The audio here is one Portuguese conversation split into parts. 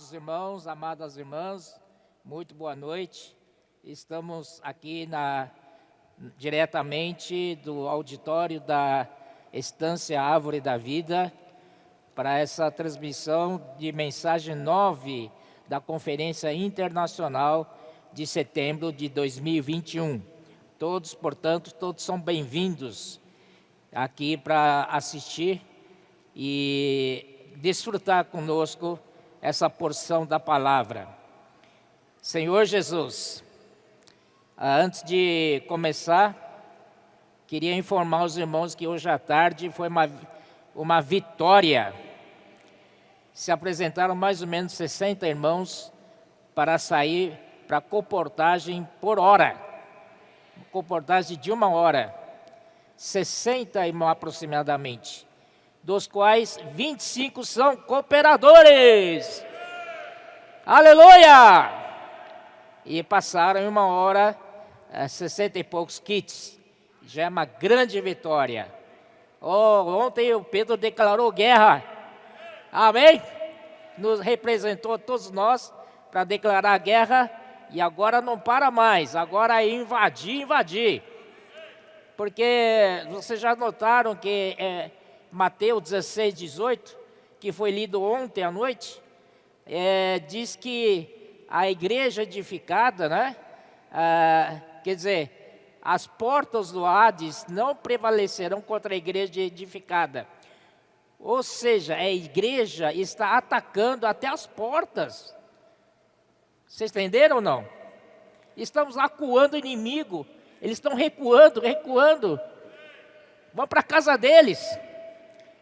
Amados irmãos, amadas irmãs, muito boa noite. Estamos aqui diretamente do auditório da Estância Árvore da Vida para essa transmissão de mensagem 9 da Conferência Internacional de setembro de 2021. Todos, portanto, todos são bem-vindos aqui para assistir e desfrutar conosco essa porção da palavra. Senhor Jesus, antes de começar, queria informar os irmãos que hoje à tarde foi uma vitória. Se apresentaram mais ou menos 60 irmãos para sair para comportagem por hora. Comportagem de 1 hora. 60 irmãos aproximadamente, dos quais 25 são cooperadores. Aleluia! E passaram em 1 hora 60 e poucos kits. Já é uma grande vitória. Ontem o Pedro declarou guerra. Amém? Nos representou todos nós para declarar guerra e agora não para mais. Agora é invadir. Porque vocês já notaram que Mateus 16, 18, que foi lido ontem à noite, diz que a igreja edificada, né? Quer dizer, as portas do Hades não prevalecerão contra a igreja edificada. Ou seja, a igreja está atacando até as portas. Vocês entenderam ou não? Estamos acuando o inimigo. Eles estão recuando. Vamos para a casa deles.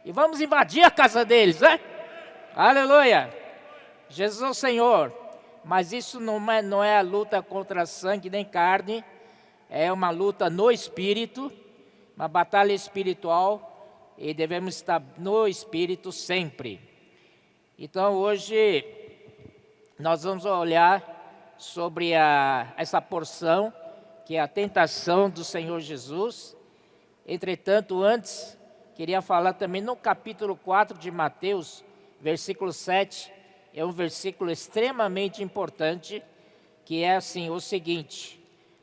E vamos invadir a casa deles, né? Aleluia! Jesus é o Senhor. Mas isso não é a luta contra sangue nem carne. É uma luta no Espírito. Uma batalha espiritual. E devemos estar no Espírito sempre. Então hoje nós vamos olhar sobre essa porção, que é a tentação do Senhor Jesus. Entretanto, antes, queria falar também no capítulo 4 de Mateus, versículo 7, é um versículo extremamente importante, que é assim, o seguinte: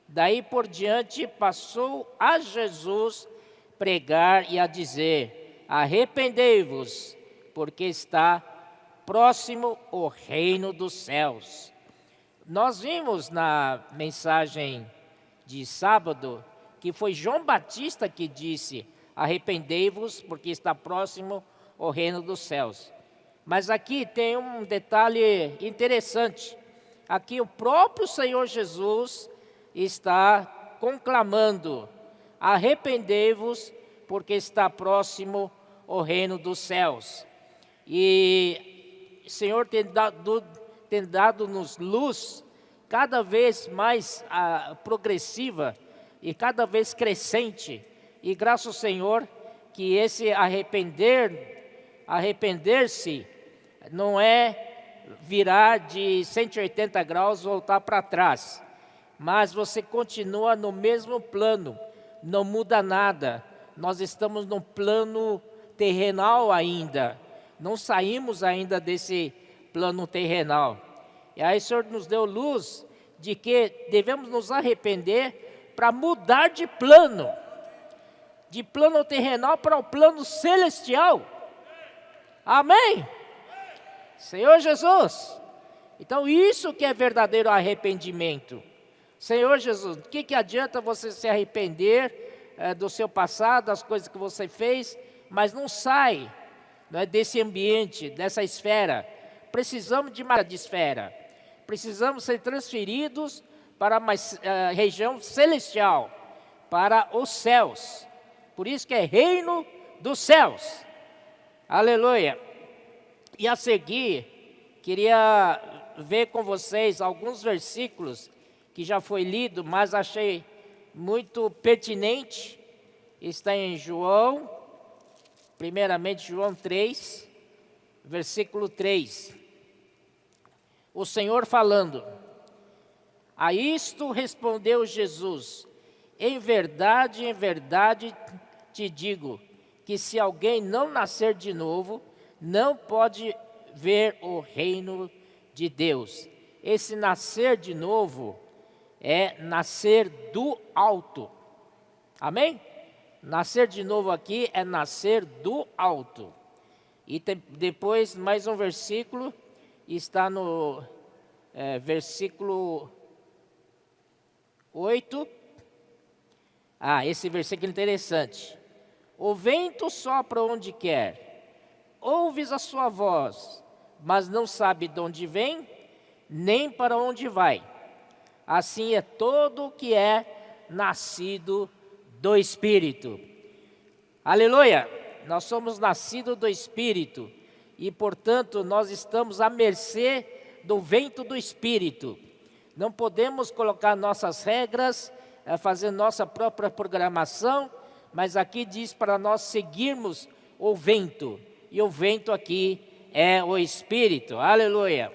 daí por diante passou a Jesus pregar e a dizer: arrependei-vos, porque está próximo o reino dos céus. Nós vimos na mensagem de sábado que foi João Batista que disse: arrependei-vos, porque está próximo o reino dos céus. Mas aqui tem um detalhe interessante. Aqui o próprio Senhor Jesus está conclamando: arrependei-vos, porque está próximo o reino dos céus. E o Senhor tem dado-nos luz cada vez mais progressiva e cada vez crescente. E graças ao Senhor que esse arrepender-se não é virar de 180 graus, voltar para trás. Mas você continua no mesmo plano, não muda nada. Nós estamos no plano terrenal ainda. Não saímos ainda desse plano terrenal. E aí o Senhor nos deu luz de que devemos nos arrepender para mudar de plano terrenal para o plano celestial. Amém? Senhor Jesus. Então isso que é verdadeiro arrependimento. Senhor Jesus, o que adianta você se arrepender do seu passado, das coisas que você fez, mas não sai, né, desse ambiente, dessa esfera. Precisamos de uma esfera. Precisamos ser transferidos para uma região celestial, para os céus. Por isso que é reino dos céus. Aleluia. E a seguir, queria ver com vocês alguns versículos que já foi lido, mas achei muito pertinente. Está em João, primeiramente João 3, versículo 3. O Senhor falando: a isto respondeu Jesus: em verdade te digo, que se alguém não nascer de novo, não pode ver o reino de Deus. Esse nascer de novo é nascer do alto. Amém? Nascer de novo aqui é nascer do alto. E depois mais um versículo, está no versículo 8. Esse versículo é interessante. O vento sopra onde quer, ouves a sua voz, mas não sabe de onde vem, nem para onde vai. Assim é todo o que é nascido do Espírito. Aleluia! Nós somos nascidos do Espírito e, portanto, nós estamos à mercê do vento do Espírito. Não podemos colocar nossas regras, fazer nossa própria programação, mas aqui diz para nós seguirmos o vento, e o vento aqui é o Espírito. Aleluia!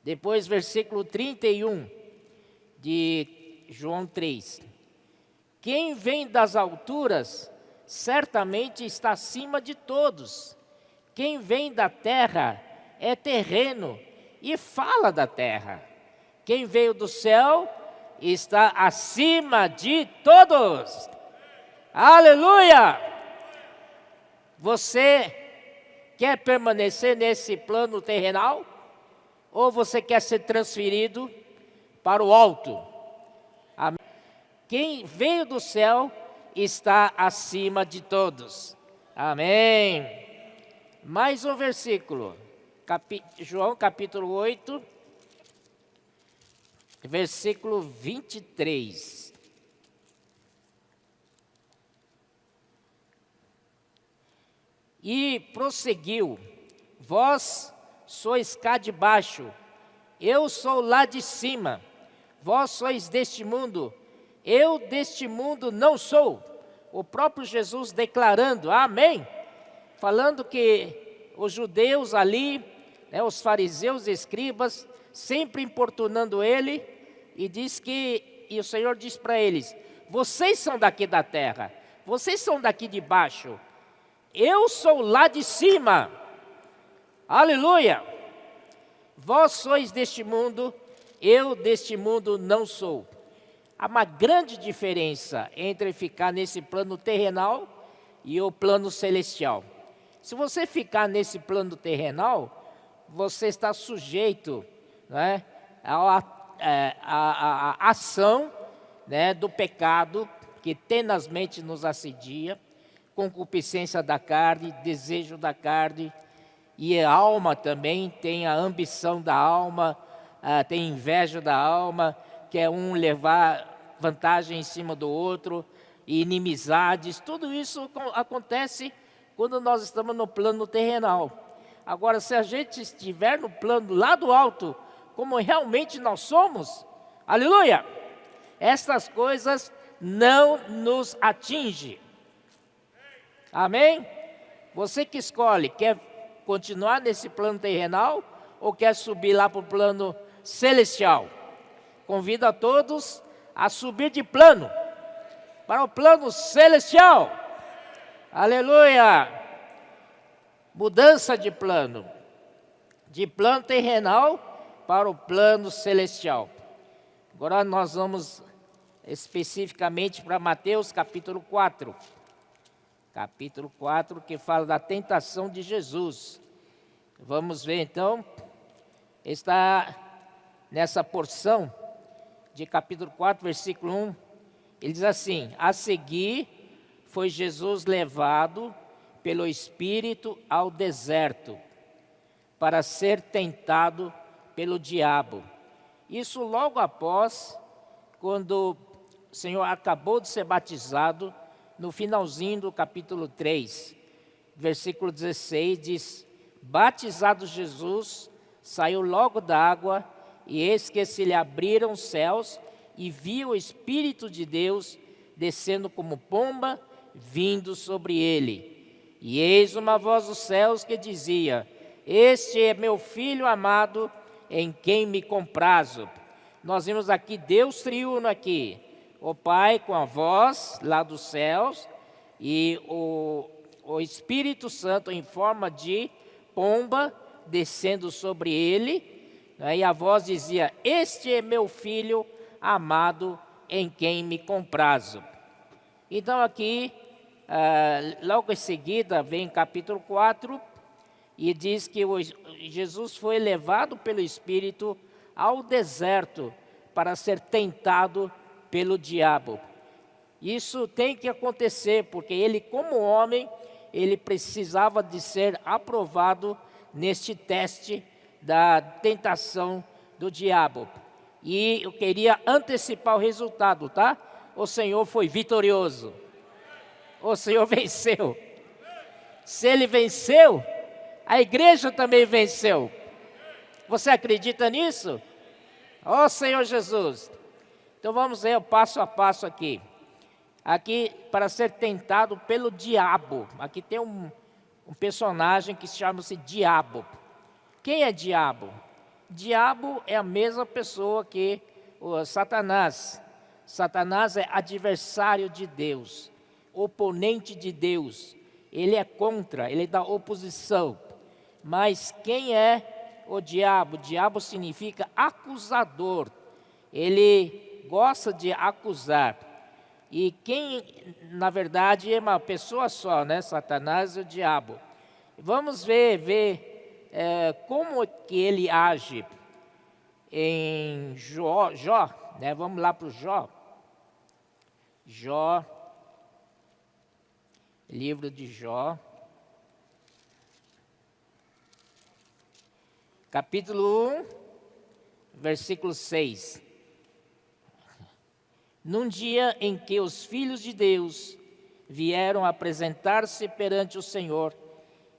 Depois, versículo 31 de João 3. Quem vem das alturas certamente está acima de todos. Quem vem da terra é terreno e fala da terra. Quem veio do céu está acima de todos. Aleluia! Você quer permanecer nesse plano terrenal? Ou você quer ser transferido para o alto? Amém. Quem veio do céu está acima de todos. Amém. Mais um versículo. João capítulo 8, versículo 23. E prosseguiu: vós sois cá de baixo, eu sou lá de cima. Vós sois deste mundo, eu deste mundo não sou. O próprio Jesus declarando, amém, falando que os judeus ali, os fariseus e escribas, sempre importunando ele, e o Senhor diz para eles: vocês são daqui da terra, vocês são daqui de baixo, eu sou lá de cima. Aleluia! Vós sois deste mundo, eu deste mundo não sou. Há uma grande diferença entre ficar nesse plano terrenal e o plano celestial. Se você ficar nesse plano terrenal, você está sujeito, né, à ação, né, do pecado que tenazmente nos assedia, concupiscência da carne, desejo da carne, e a alma também tem a ambição da alma, tem inveja da alma, quer um levar vantagem em cima do outro, e inimizades. Tudo isso acontece quando nós estamos no plano terrenal. Agora, se a gente estiver no plano lá do alto, como realmente nós somos, aleluia, essas coisas não nos atingem. Amém? Você que escolhe, quer continuar nesse plano terrenal ou quer subir lá para o plano celestial? Convido a todos a subir de plano para o plano celestial. Aleluia! Mudança de plano terrenal para o plano celestial. Agora nós vamos especificamente para Mateus capítulo 4. Capítulo 4, que fala da tentação de Jesus. Vamos ver então, está nessa porção de capítulo 4, versículo 1, ele diz assim: a seguir foi Jesus levado pelo Espírito ao deserto, para ser tentado pelo diabo. Isso logo após, quando o Senhor acabou de ser batizado, no finalzinho do capítulo 3, versículo 16, diz: batizado Jesus, saiu logo da água, e eis que se lhe abriram os céus, e viu o Espírito de Deus descendo como pomba, vindo sobre ele. E eis uma voz dos céus que dizia: este é meu Filho amado, em quem me comprazo. Nós vimos aqui Deus triuno aqui, o Pai com a voz lá dos céus, e o Espírito Santo em forma de pomba, descendo sobre ele, né? E a voz dizia: este é meu filho amado, em quem me comprazo. Então aqui, logo em seguida, vem capítulo 4, e diz que Jesus foi levado pelo Espírito ao deserto para ser tentado pelo diabo. Isso tem que acontecer, porque ele, como homem, ele precisava de ser aprovado neste teste da tentação do diabo. E eu queria antecipar o resultado, tá? O Senhor foi vitorioso. O Senhor venceu. Se ele venceu, a igreja também venceu. Você acredita nisso? Ó Senhor Jesus. Então vamos ver o passo a passo aqui. Aqui, para ser tentado pelo diabo. Aqui tem um personagem que chama-se Diabo. Quem é Diabo? Diabo é a mesma pessoa que o Satanás. Satanás é adversário de Deus, oponente de Deus. Ele é contra, ele dá oposição. Mas quem é o diabo? O diabo significa acusador. Ele gosta de acusar. E quem, na verdade, é uma pessoa só, né? Satanás e o diabo. Vamos ver como que ele age em Jó, né? Vamos lá para o Jó. Jó, livro de Jó, capítulo 1, versículo 6. Num dia em que os filhos de Deus vieram apresentar-se perante o Senhor,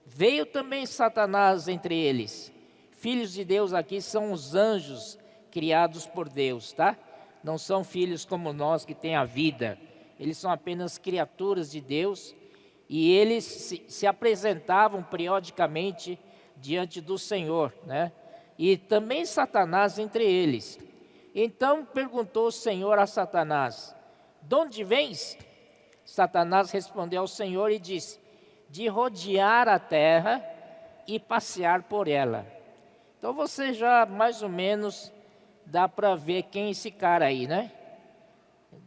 veio também Satanás entre eles. Filhos de Deus aqui são os anjos criados por Deus, tá? Não são filhos como nós que têm a vida. Eles são apenas criaturas de Deus e eles se apresentavam periodicamente diante do Senhor, né? E também Satanás entre eles. Então perguntou o Senhor a Satanás: de onde vens? Satanás respondeu ao Senhor e disse: de rodear a terra e passear por ela. Então você já mais ou menos dá para ver quem é esse cara aí, né?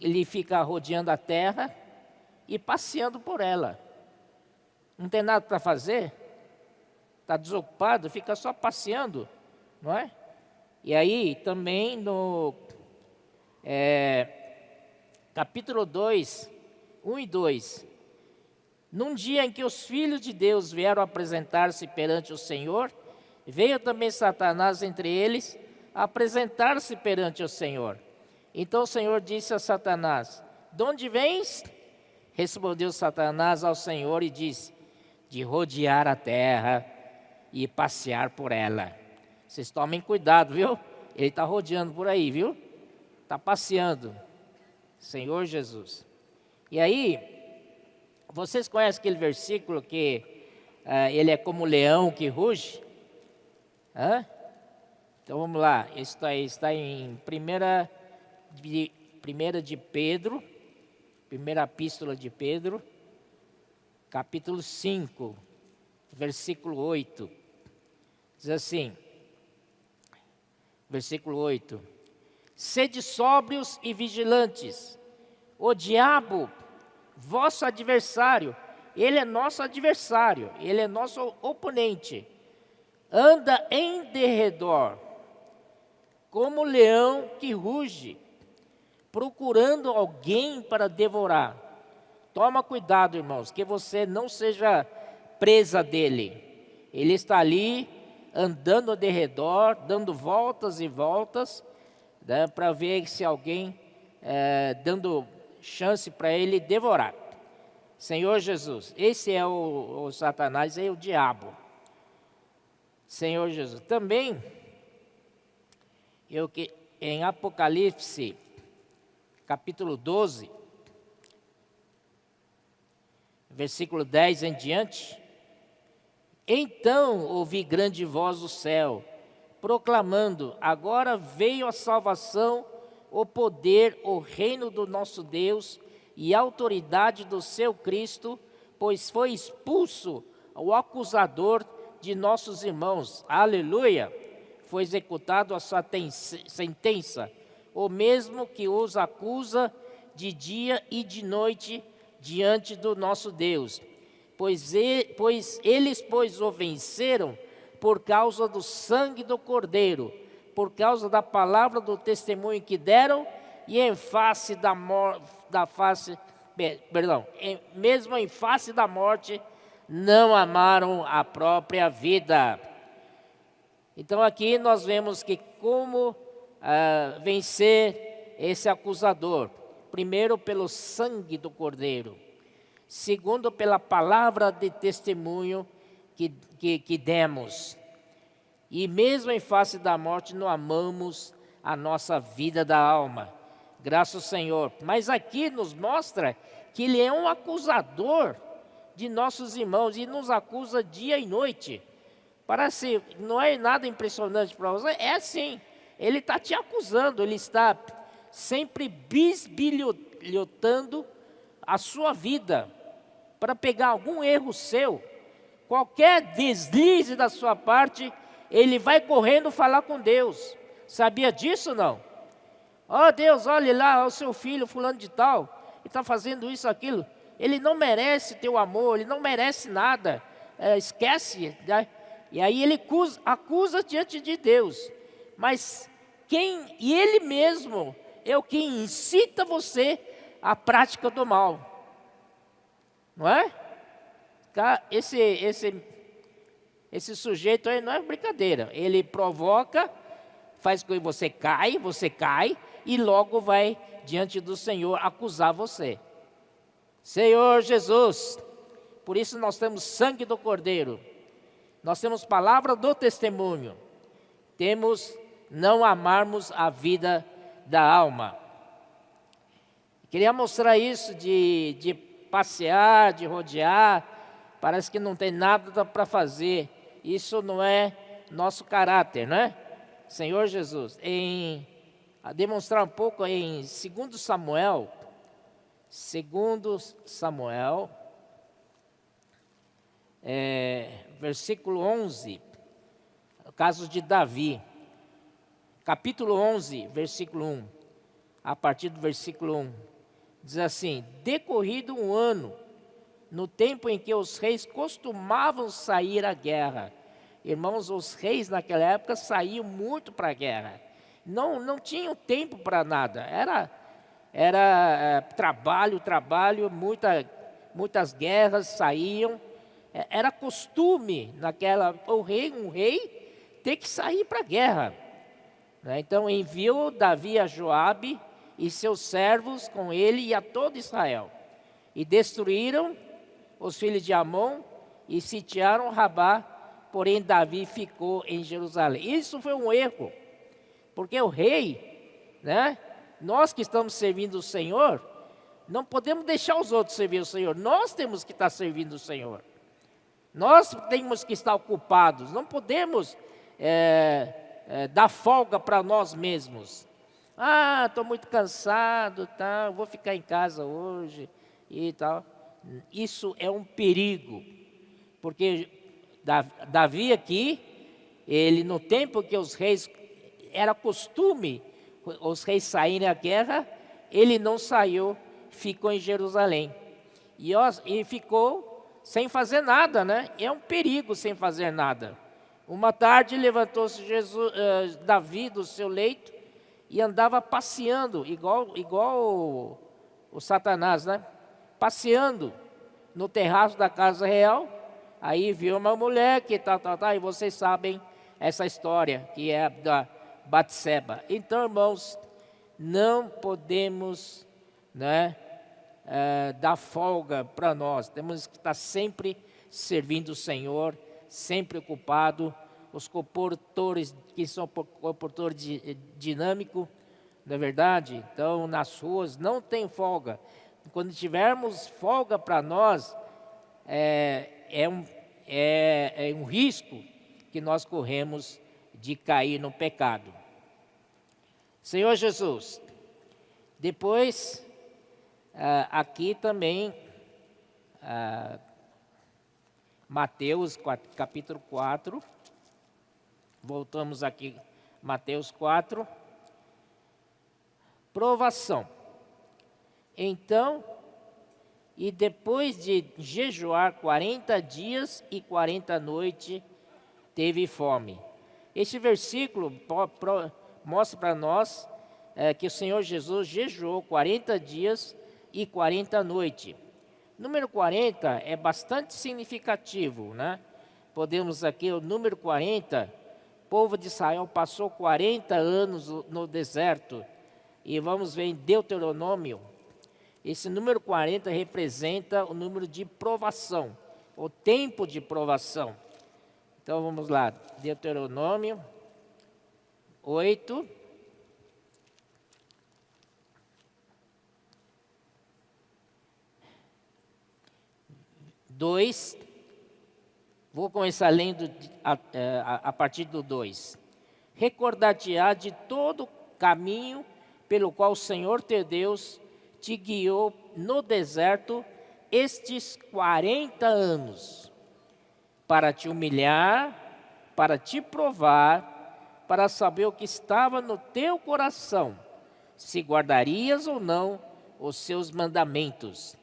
Ele fica rodeando a terra e passeando por ela. Não tem nada para fazer? Está desocupado, fica só passeando, não é? E aí também no capítulo 2, 1 e 2. Num dia em que os filhos de Deus vieram apresentar-se perante o Senhor, veio também Satanás entre eles apresentar-se perante o Senhor. Então o Senhor disse a Satanás: de onde vens? Respondeu Satanás ao Senhor e disse: de rodear a terra e passear por ela. Vocês tomem cuidado, viu? Ele está rodeando por aí, viu? Está passeando. Senhor Jesus. E aí, vocês conhecem aquele versículo que ele é como leão que ruge? Hã? Então vamos lá. Isso aí está em primeira de Pedro, primeira epístola de Pedro, capítulo 5, versículo 8. Diz assim, versículo 8: sede sóbrios e vigilantes. O diabo, vosso adversário, ele é nosso adversário, ele é nosso oponente, anda em derredor, como leão que ruge, procurando alguém para devorar. Toma cuidado, irmãos, que você não seja presa dele. Ele está ali, andando ao derredor, dando voltas e voltas, né, para ver se alguém dando chance para ele devorar. Senhor Jesus, esse é o Satanás, é o diabo. Senhor Jesus. Também, em Apocalipse, capítulo 12, versículo 10 em diante: então ouvi grande voz do céu, proclamando: agora veio a salvação, o poder, o reino do nosso Deus e a autoridade do seu Cristo, pois foi expulso o acusador de nossos irmãos, aleluia, foi executado a sua sentença, o mesmo que os acusa de dia e de noite diante do nosso Deus. Pois eles o venceram por causa do sangue do Cordeiro, por causa da palavra do testemunho que deram, e mesmo em face da morte, não amaram a própria vida. Então aqui nós vemos que como vencer esse acusador. Primeiro, pelo sangue do Cordeiro. Segundo, pela palavra de testemunho que demos. E mesmo em face da morte, não amamos a nossa vida da alma. Graças ao Senhor. Mas aqui nos mostra que Ele é um acusador de nossos irmãos e nos acusa dia e noite. Parece, não é nada impressionante para você? É assim, Ele está te acusando, Ele está sempre bisbilhotando a sua vida para pegar algum erro seu. Qualquer deslize da sua parte, Ele vai correndo falar com Deus. Sabia disso não? Ó Deus, olhe lá, o seu filho fulano de tal, ele está fazendo isso, aquilo. Ele não merece teu amor, ele não merece nada. Esquece, né? E aí ele acusa diante de Deus. Mas ele mesmo é o que incita você à prática do mal. Não é? Esse sujeito aí não é brincadeira. Ele provoca, faz com que você cai, e logo vai diante do Senhor acusar você. Senhor Jesus, por isso nós temos sangue do Cordeiro. Nós temos palavra do testemunho. Temos não amarmos a vida da alma. Queria mostrar isso de passear, de rodear. Parece que não tem nada para fazer. Isso não é nosso caráter, não é? Senhor Jesus, a demonstrar um pouco em 2 Samuel, versículo 11, o caso de Davi, capítulo 11, versículo 1, a partir do versículo 1, diz assim: decorrido um ano, no tempo em que os reis costumavam sair à guerra. Irmãos, os reis naquela época saíam muito para a guerra, não tinham tempo para nada, era trabalho, muitas guerras saíam. Era costume um rei ter que sair para a guerra, né? Então enviou Davi a Joabe e seus servos com ele e a todo Israel, e destruíram os filhos de Amon e sitiaram Rabá, porém Davi ficou em Jerusalém. Isso foi um erro, porque o rei, né? Nós que estamos servindo o Senhor, não podemos deixar os outros servir o Senhor, nós temos que estar servindo o Senhor. Nós temos que estar ocupados, não podemos dar folga para nós mesmos. Estou muito cansado, tá, vou ficar em casa hoje e tal. Isso é um perigo, porque Davi aqui, ele no tempo que os reis, era costume os reis saírem à guerra, ele não saiu, ficou em Jerusalém. E ficou sem fazer nada, né? É um perigo sem fazer nada. Uma tarde levantou-se Davi do seu leito e andava passeando, igual o Satanás, né? Passeando no terraço da casa real. Aí viu uma mulher que e vocês sabem essa história, que é da Batseba. Então, irmãos, não podemos, né, dar folga para nós. Temos que estar sempre servindo o Senhor, sempre ocupado. Os comportores que são comportores dinâmicos, não é verdade? Então, nas ruas não tem folga. Quando tivermos folga para nós, é um risco que nós corremos de cair no pecado. Senhor Jesus, depois aqui também Mateus capítulo 4. Voltamos aqui, Mateus 4. Provação. Então, e depois de jejuar 40 dias e 40 noites, teve fome. Este versículo mostra para nós que o Senhor Jesus jejuou 40 dias e 40 noites. Número 40 é bastante significativo, né? Podemos aqui, o número 40, o povo de Israel passou 40 anos no deserto. E vamos ver em Deuteronômio, esse número 40 representa o número de provação, o tempo de provação. Então vamos lá, Deuteronômio 8. Vou começar lendo a partir do 2. Recordar-te-á de todo o caminho pelo qual o Senhor teu Deus te guiou no deserto estes 40 anos, para te humilhar, para te provar, para saber o que estava no teu coração, se guardarias ou não os seus mandamentos.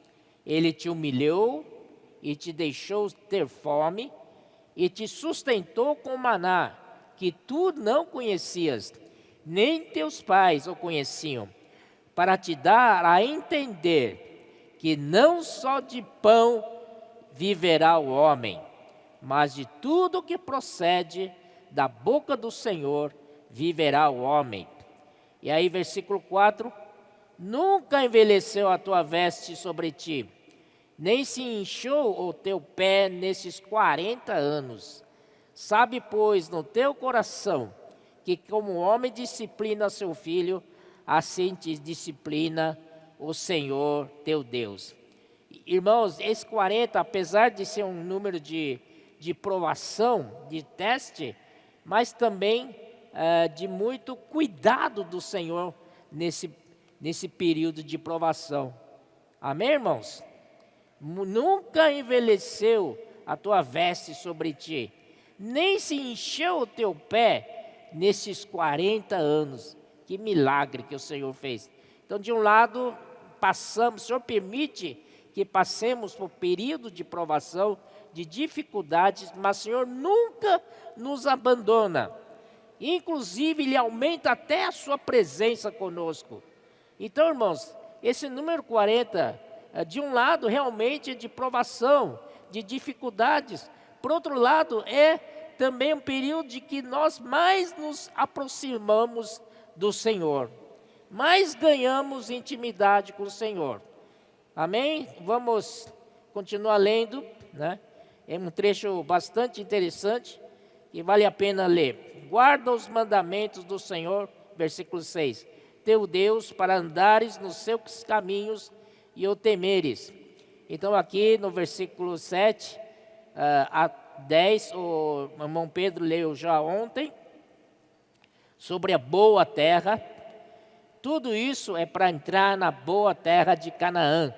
Ele te humilhou e te deixou ter fome, e te sustentou com maná, que tu não conhecias, nem teus pais o conheciam, para te dar a entender que não só de pão viverá o homem, mas de tudo que procede da boca do Senhor viverá o homem. E aí versículo 4, nunca envelheceu a tua veste sobre ti, nem se inchou o teu pé nesses 40 anos. Sabe, pois, no teu coração, que como o homem disciplina seu filho, assim te disciplina o Senhor teu Deus. Irmãos, esse 40, apesar de ser um número de provação, de teste, mas também de muito cuidado do Senhor nesse período de provação. Amém, irmãos? Nunca envelheceu a tua veste sobre ti, nem se encheu o teu pé nesses 40 anos. Que milagre que o Senhor fez. Então, de um lado, o Senhor permite que passemos por período de provação, de dificuldades, mas o Senhor nunca nos abandona. Inclusive, Ele aumenta até a sua presença conosco. Então, irmãos, esse número 40, de um lado, realmente é de provação, de dificuldades. Por outro lado, é também um período de que nós mais nos aproximamos do Senhor, mais ganhamos intimidade com o Senhor. Amém? Vamos continuar lendo, né? É um trecho bastante interessante e vale a pena ler. Guarda os mandamentos do Senhor, versículo 6, teu Deus, para andares nos seus caminhos e o temeres. Então aqui no versículo 7 a 10, o irmão Pedro leu já ontem, sobre a boa terra. Tudo isso é para entrar na boa terra de Canaã.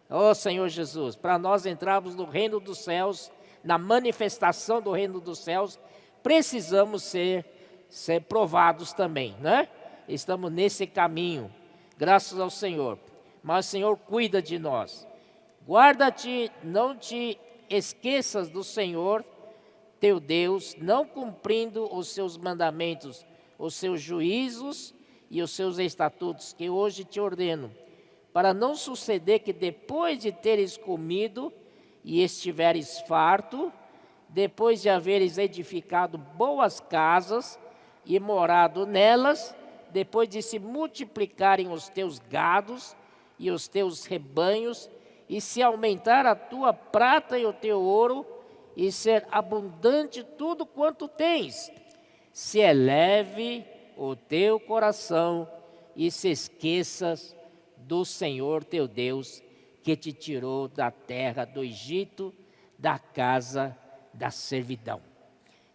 Ó Senhor Jesus, para nós entrarmos no reino dos céus, na manifestação do reino dos céus, precisamos ser provados também, né? Estamos nesse caminho, graças ao Senhor. Mas o Senhor cuida de nós. Guarda-te, não te esqueças do Senhor teu Deus, não cumprindo os seus mandamentos, os seus juízos e os seus estatutos, que hoje te ordeno, para não suceder que depois de teres comido e estiveres farto, depois de haveres edificado boas casas e morado nelas, depois de se multiplicarem os teus gados e os teus rebanhos, e se aumentar a tua prata e o teu ouro, e ser abundante tudo quanto tens, se eleve o teu coração e se esqueças do Senhor teu Deus, que te tirou da terra do Egito, da casa da servidão.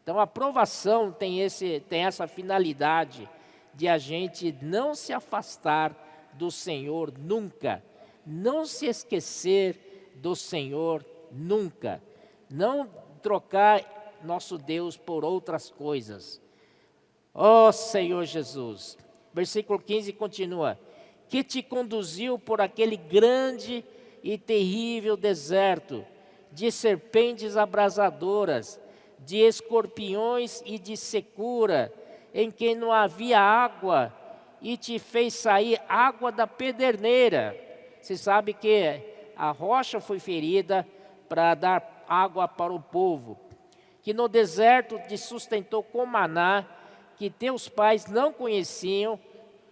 Então a provação tem essa finalidade de a gente não se afastar do Senhor nunca, não se esquecer do Senhor nunca. Não trocar nosso Deus por outras coisas. Ó Senhor Jesus. Versículo 15 continua. Que te conduziu por aquele grande e terrível deserto, de serpentes abrasadoras, de escorpiões e de secura, em que não havia água, e te fez sair água da pederneira. Você sabe que a rocha foi ferida para dar água para o povo. Que no deserto te sustentou com maná, que teus pais não conheciam.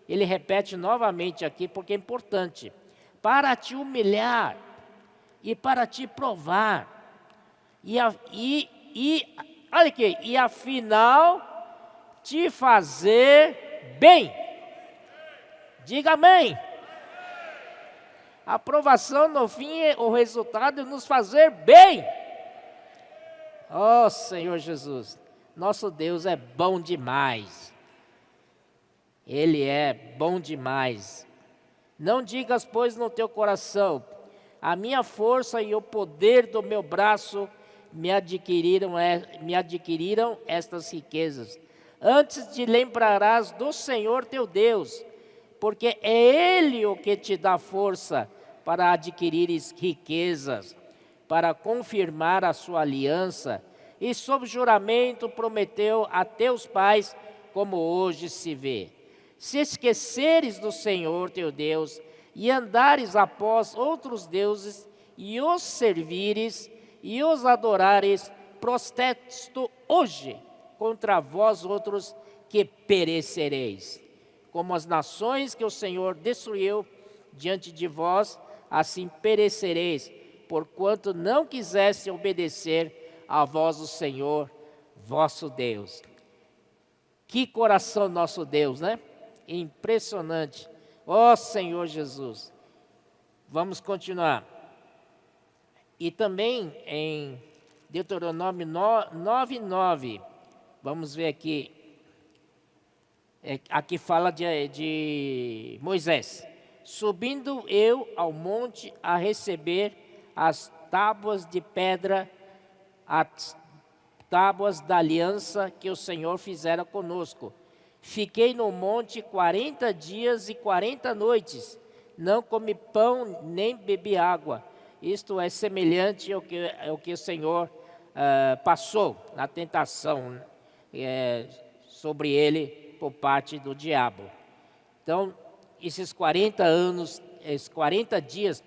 Ele repete novamente aqui, porque é importante. Para te humilhar e para te provar. Olha aqui, e afinal te fazer bem. Diga amém. A aprovação no fim, o resultado é nos fazer bem. Ó Senhor Jesus, nosso Deus é bom demais. Ele é bom demais. Não digas, pois, no teu coração, a minha força e o poder do meu braço me adquiriram estas riquezas. Antes te lembrarás do Senhor teu Deus, porque é Ele o que te dá força para adquirires riquezas, para confirmar a sua aliança, e sob juramento prometeu a teus pais, como hoje se vê. Se esqueceres do Senhor teu Deus, e andares após outros deuses, e os servires, e os adorares, protesto hoje contra vós outros, que perecereis. Como as nações que o Senhor destruiu diante de vós, assim perecereis, porquanto não quisesse obedecer à voz do Senhor, vosso Deus. Que coração nosso Deus, né? Impressionante. Ó Senhor Jesus. Vamos continuar. E também em Deuteronômio 9:9, vamos ver aqui. Aqui fala de Moisés. Subindo eu ao monte a receber as tábuas de pedra, as tábuas da aliança que o Senhor fizera conosco. Fiquei no monte 40 dias e 40 noites, não comi pão nem bebi água. Isto é semelhante ao que o Senhor passou na tentação sobre ele por parte do diabo. Então, esses 40 dias,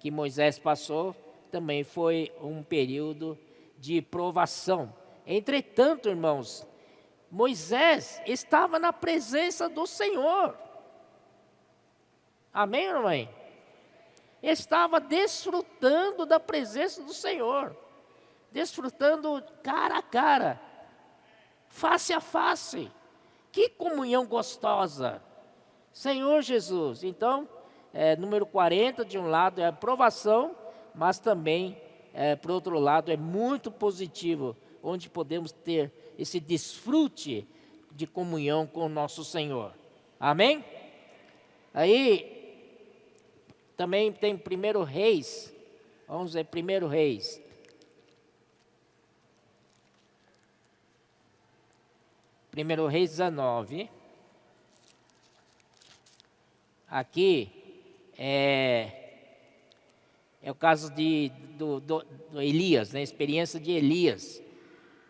que Moisés passou, também foi um período de provação. Entretanto, irmãos, Moisés estava na presença do Senhor. Amém, irmão? Estava desfrutando da presença do Senhor. Desfrutando cara a cara, face a face. Que comunhão gostosa. Senhor Jesus. Então, número 40, de um lado é a aprovação, mas também, por outro lado, é muito positivo, onde podemos ter esse desfrute de comunhão com o nosso Senhor. Amém? Aí, também tem 1 Reis, vamos ver 1 Reis. Primeiro Reis 19. Aqui é o caso do Elias, né? A experiência de Elias.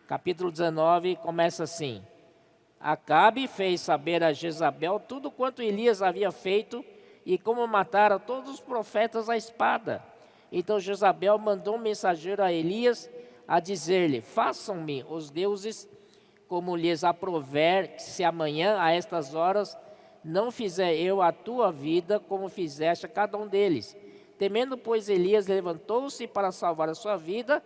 Capítulo 19 começa assim. Acabe fez saber a Jezabel tudo quanto Elias havia feito e como matara todos os profetas à espada. Então Jezabel mandou um mensageiro a Elias a dizer-lhe: façam-me os deuses como lhes aprouver, se amanhã a estas horas não fizer eu a tua vida como fizeste a cada um deles. Temendo, pois, Elias levantou-se para salvar a sua vida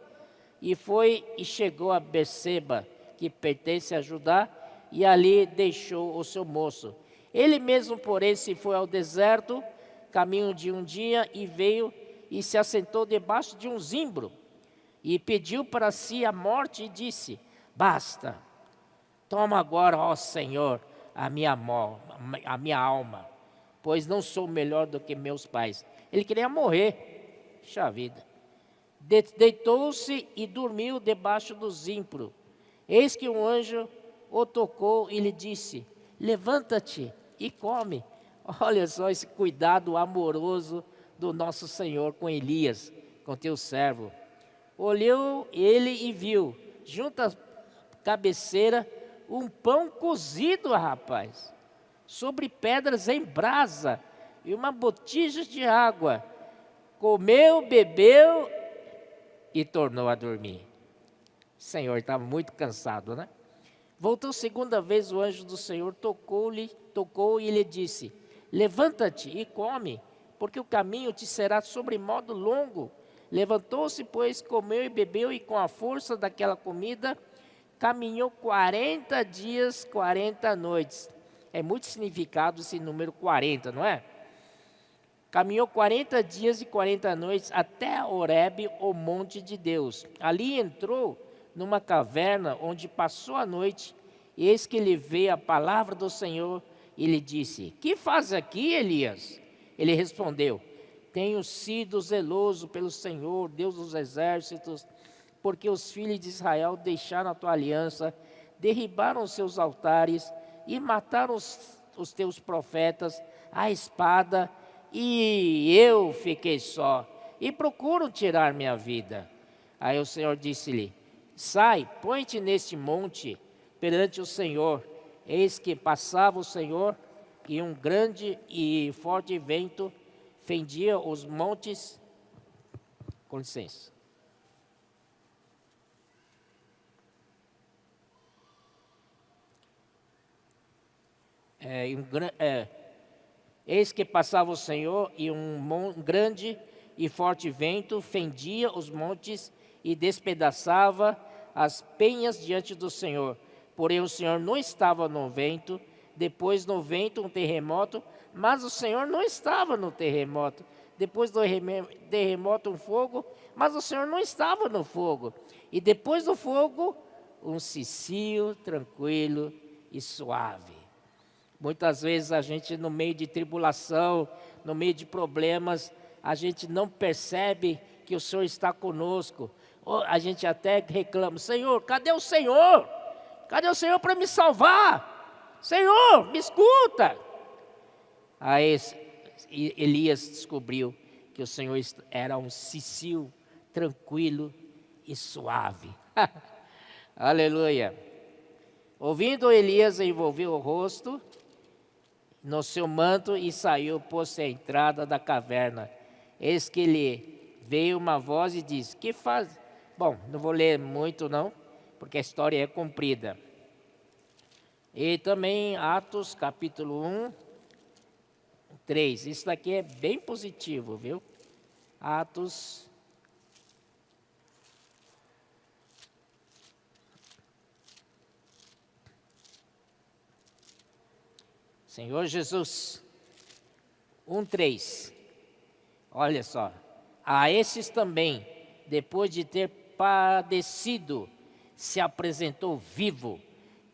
e foi e chegou a Berseba, que pertence a Judá, e ali deixou o seu moço. Ele mesmo, porém, se foi ao deserto, caminho de um dia, e veio e se assentou debaixo de um zimbro, e pediu para si a morte, e disse: basta, toma agora, ó Senhor, a minha alma, pois não sou melhor do que meus pais. Ele queria morrer. Puxa vida. Deitou-se e dormiu debaixo do zimbro. Eis que um anjo o tocou e lhe disse: levanta-te e come. Olha só esse cuidado amoroso do nosso Senhor com Elias, com teu servo. Olhou ele e viu, junto à cabeceira, um pão cozido, rapaz, sobre pedras em brasa, e uma botija de água. Comeu, bebeu e tornou a dormir. O Senhor estava muito cansado, né? Voltou segunda vez, o anjo do Senhor tocou e lhe disse: levanta-te e come, porque o caminho te será sobremodo longo. Levantou-se, pois, comeu e bebeu, e com a força daquela comida, caminhou 40 dias, 40 noites. É muito significado esse número 40, não é? Caminhou 40 dias e 40 noites até Horebe, o monte de Deus. Ali entrou numa caverna onde passou a noite. Eis que lhe veio a palavra do Senhor e lhe disse: que faz aqui, Elias? Ele respondeu: tenho sido zeloso pelo Senhor, Deus dos exércitos, porque os filhos de Israel deixaram a tua aliança, derribaram os seus altares e mataram os teus profetas à espada, e eu fiquei só, e procuram tirar minha vida. Aí o Senhor disse-lhe: sai, põe-te neste monte perante o Senhor. Eis que passava o Senhor, e um grande e forte vento fendia os montes. Com licença. Eis que passava o Senhor, e um grande e forte vento fendia os montes e despedaçava as penhas diante do Senhor. Porém o Senhor não estava no vento. Depois no vento um terremoto, mas o Senhor não estava no terremoto. Depois do terremoto um fogo, mas o Senhor não estava no fogo. E depois do fogo um cicio tranquilo e suave. Muitas vezes a gente, no meio de tribulação, no meio de problemas, a gente não percebe que o Senhor está conosco. Ou a gente até reclama: Senhor, cadê o Senhor? Cadê o Senhor para me salvar? Senhor, me escuta. Aí Elias descobriu que o Senhor era um cicio tranquilo e suave. Aleluia. Ouvindo, Elias envolveu o rosto no seu manto e saiu, pôs-se à entrada da caverna. Eis que lhe veio uma voz e disse: que faz? Bom, não vou ler muito não, porque a história é comprida. E também Atos capítulo 1, 3. Isso daqui é bem positivo, viu? Atos. Senhor Jesus. 1, 3. Olha só. A esses também, depois de ter padecido, se apresentou vivo,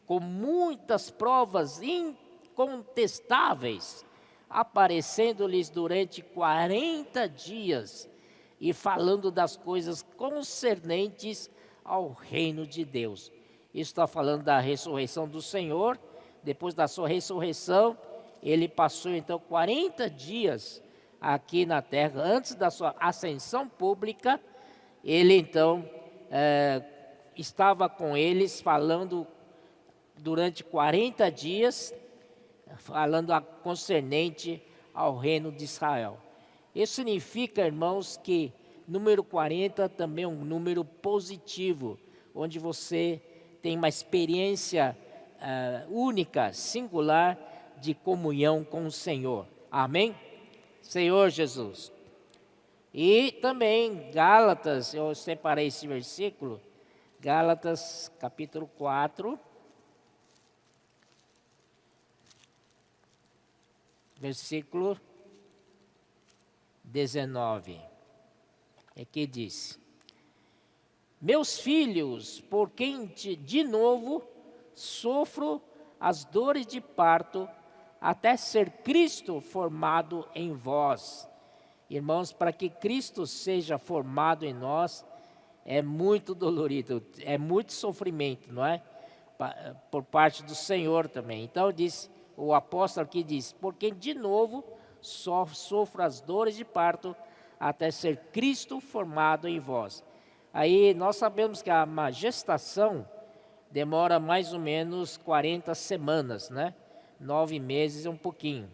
com muitas provas incontestáveis, aparecendo-lhes durante 40 dias e falando das coisas concernentes ao reino de Deus. Isso está falando da ressurreição do Senhor. Depois da sua ressurreição, ele passou então 40 dias aqui na terra. Antes da sua ascensão pública, ele então estava com eles falando durante 40 dias, falando concernente ao reino de Israel. Isso significa, irmãos, que número 40 também é um número positivo, onde você tem uma experiência única, singular, de comunhão com o Senhor. Amém? Senhor Jesus. E também Gálatas, eu separei esse versículo, Gálatas capítulo 4, versículo 19, é que diz: meus filhos, por quem de novo sofro as dores de parto, até ser Cristo formado em vós. Irmãos, para que Cristo seja formado em nós, é muito dolorido, é muito sofrimento, não é? Por parte do Senhor também. Então diz, o apóstolo aqui diz, porque de novo só sofro as dores de parto até ser Cristo formado em vós. Aí nós sabemos que uma gestação demora mais ou menos 40 semanas, né? 9 meses e um pouquinho.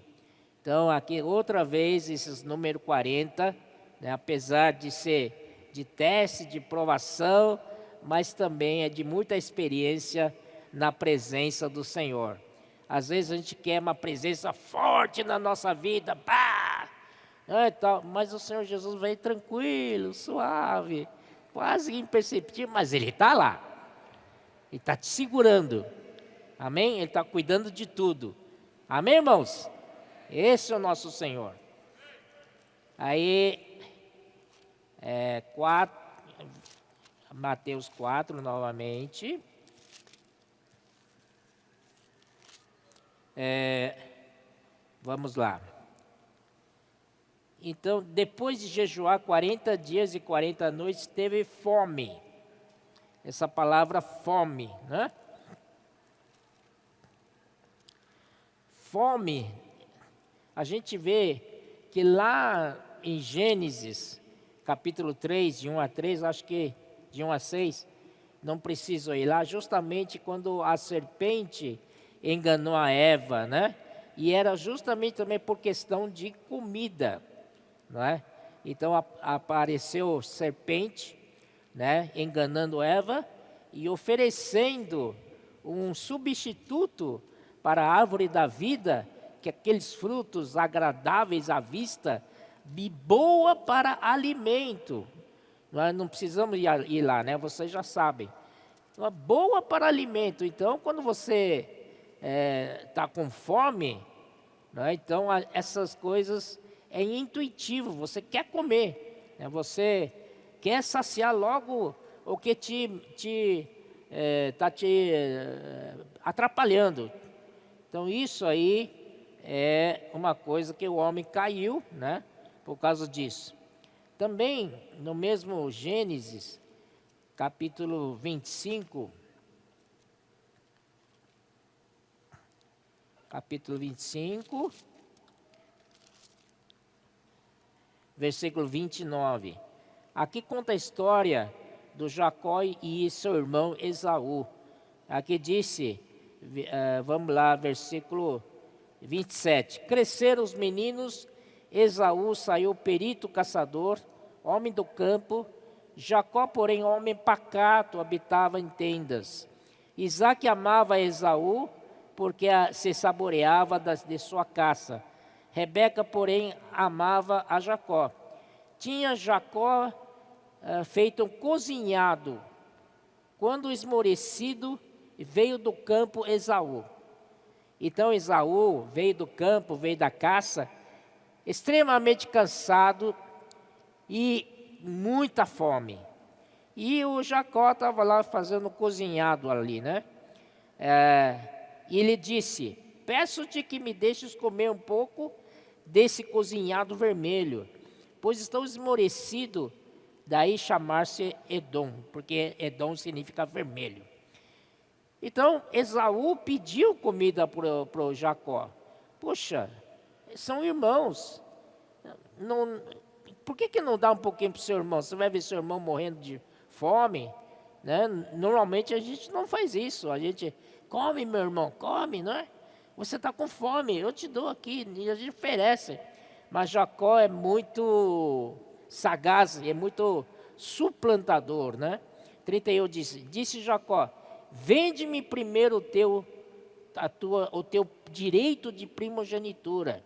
Então aqui outra vez esses número 40, né? Apesar de ser de teste, de provação, mas também é de muita experiência na presença do Senhor. Às vezes a gente quer uma presença forte na nossa vida, pá! Mas o Senhor Jesus veio tranquilo, suave, quase imperceptível, mas Ele está lá. Ele está te segurando. Amém? Ele está cuidando de tudo. Amém, irmãos? Esse é o nosso Senhor. Aí, Mateus 4 novamente. Vamos lá. Então, depois de jejuar 40 dias e 40 noites, teve fome. Essa palavra fome, né? Fome, a gente vê que lá em Gênesis, capítulo 3, de 1 a 3, acho que de 1 a 6, não preciso ir lá, justamente quando a serpente enganou a Eva, né? E era justamente também por questão de comida, não é? Então apareceu serpente, né? Enganando Eva e oferecendo um substituto para a árvore da vida, que aqueles frutos agradáveis à vista, e boa para alimento. Nós não precisamos ir lá, né? Vocês já sabem. Boa para alimento. Então, quando você está com fome, né? Então essas coisas é intuitivo. Você quer comer, né? Você quer saciar logo o que está te atrapalhando. Então isso aí é uma coisa que o homem caiu, né? Por causa disso. Também no mesmo Gênesis, capítulo 25, versículo 29. Aqui conta a história do Jacó e seu irmão Esaú. Aqui disse, vamos lá, versículo 27. Cresceram os meninos, Esaú saiu perito caçador, homem do campo. Jacó, porém, homem pacato, habitava em tendas. Isaque amava Esaú, porque se saboreava de sua caça. Rebeca, porém, amava a Jacó. Tinha Jacó feito um cozinhado. Quando esmorecido, veio do campo Esaú. Então Esaú veio do campo, veio da caça, extremamente cansado e muita fome. E o Jacó estava lá fazendo cozinhado ali, né? E ele disse, peço-te que me deixes comer um pouco desse cozinhado vermelho, pois estou esmorecido, daí chamar-se Edom, porque Edom significa vermelho. Então Esaú pediu comida para o Jacó. Poxa, são irmãos, por que não dá um pouquinho para o seu irmão? Você vai ver seu irmão morrendo de fome, né? Normalmente a gente não faz isso, a gente come, meu irmão, come, não é? Você está com fome, eu te dou aqui, e a gente oferece. Mas Jacó é muito sagaz, é muito suplantador, né? 31 disse Jacó, vende-me primeiro o teu direito de primogenitura.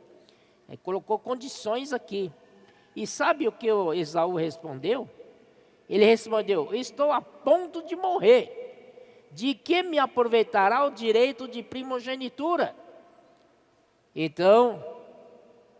Colocou condições aqui. E sabe o que o Esaú respondeu? Ele respondeu, estou a ponto de morrer. De que me aproveitará o direito de primogenitura? Então,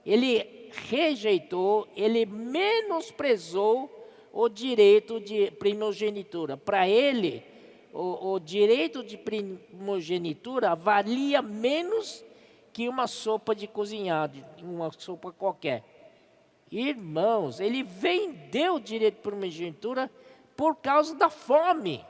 ele rejeitou, ele menosprezou o direito de primogenitura. Para ele, o direito de primogenitura valia menos que uma sopa de cozinhado, uma sopa qualquer. Irmãos, ele vendeu o direito de primogenitura por causa da fome.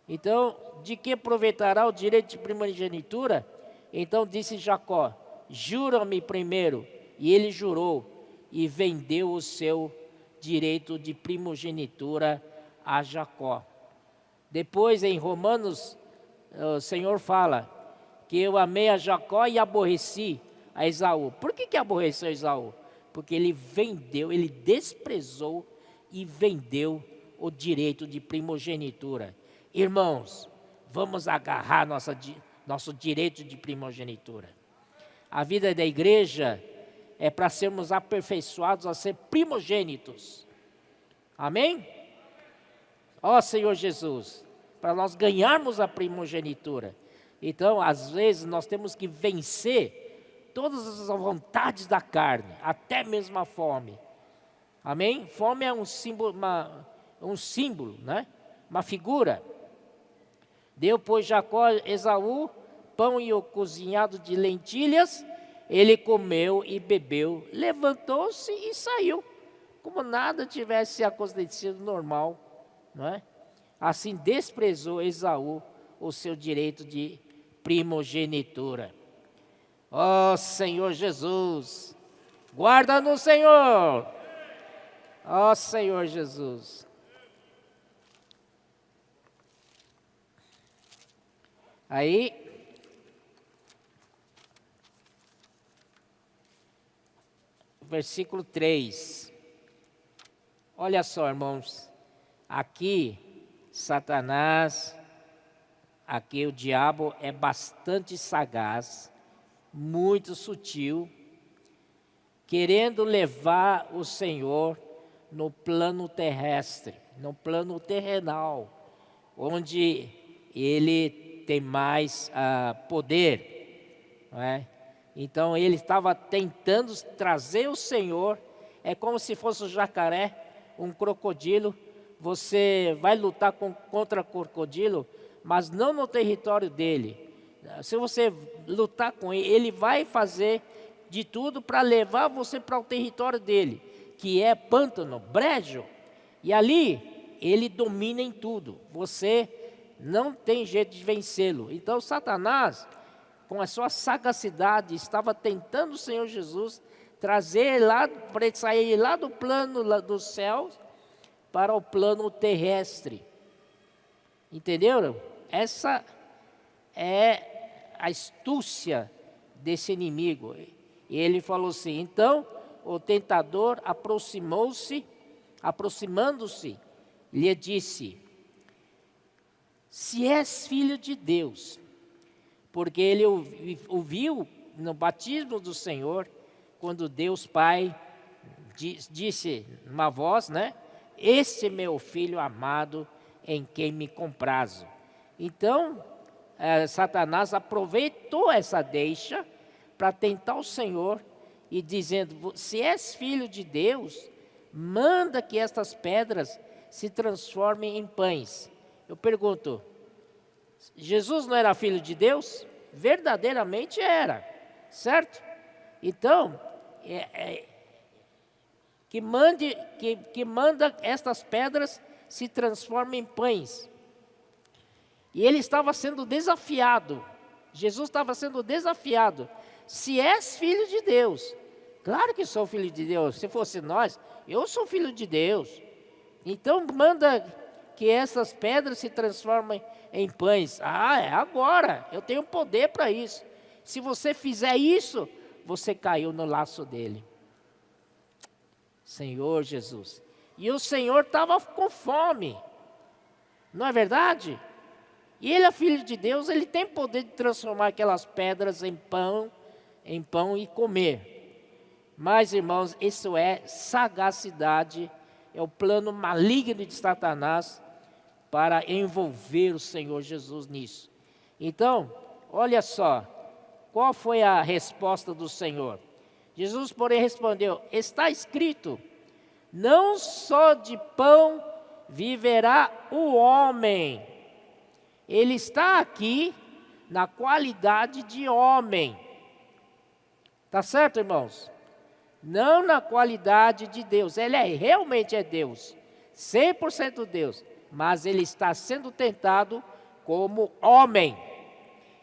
Então, de que aproveitará o direito de primogenitura? Então disse Jacó: jura-me primeiro. E ele jurou e vendeu o seu direito de primogenitura a Jacó. Depois, em Romanos, o Senhor fala que eu amei a Jacó e aborreci a Esaú. Por que aborreceu Esaú? Porque ele vendeu, ele desprezou e vendeu o direito de primogenitura. Irmãos, vamos agarrar nosso direito de primogenitura. A vida da igreja é para sermos aperfeiçoados a ser primogênitos. Amém? Ó Senhor Jesus, para nós ganharmos a primogenitura. Então, às vezes, nós temos que vencer todas as vontades da carne, até mesmo a fome. Amém? Fome é um símbolo, né? Uma figura. Deu, pois, Jacó a Esaú pão e o cozinhado de lentilhas. Ele comeu e bebeu, levantou-se e saiu, como nada tivesse acontecido normal, não é? Assim desprezou Esaú o seu direito de primogenitura. Ó Senhor Jesus, guarda-nos, Senhor. Ó Senhor Jesus. Aí, versículo 3. Olha só, irmãos. Aqui, Satanás, aqui o diabo é bastante sagaz, muito sutil, querendo levar o Senhor no plano terrestre, no plano terrenal, onde ele tem mais poder, não é? Então ele estava tentando trazer o Senhor, é como se fosse um jacaré, um crocodilo. Você vai lutar contra o crocodilo, mas não no território dele. Se você lutar com ele, ele vai fazer de tudo para levar você para o território dele, que é pântano, brejo. E ali ele domina em tudo. Você não tem jeito de vencê-lo. Então Satanás, com a sua sagacidade, estava tentando o Senhor Jesus trazer lá, para ele sair lá do plano dos céus para o plano terrestre. Entenderam? Essa é a astúcia desse inimigo. E ele falou assim: então o tentador aproximando-se, lhe disse: se és filho de Deus, porque ele ouviu no batismo do Senhor, quando Deus Pai disse numa voz, né? Este é meu filho amado, em quem me comprazo. Então, Satanás aproveitou essa deixa para tentar o Senhor e dizendo: se és filho de Deus, manda que estas pedras se transformem em pães. Eu pergunto, Jesus não era filho de Deus? Verdadeiramente era, certo? Então, que manda estas pedras se transformem em pães. E ele estava sendo desafiado, Jesus estava sendo desafiado. Se és filho de Deus, claro que sou filho de Deus, se fosse nós, eu sou filho de Deus. Então manda que essas pedras se transformem em pães. É agora, eu tenho poder para isso. Se você fizer isso, você caiu no laço dele. Senhor Jesus. E o Senhor estava com fome, não é verdade? E ele é filho de Deus, ele tem poder de transformar aquelas pedras em pão e comer. Mas, irmãos, isso é sagacidade, é o plano maligno de Satanás para envolver o Senhor Jesus nisso. Então, olha só, qual foi a resposta do Senhor? Jesus, porém, respondeu: está escrito, não só de pão viverá o homem. Ele está aqui na qualidade de homem. Tá certo, irmãos? não na qualidade de Deus. Ele realmente é Deus, 100% Deus, mas ele está sendo tentado como homem.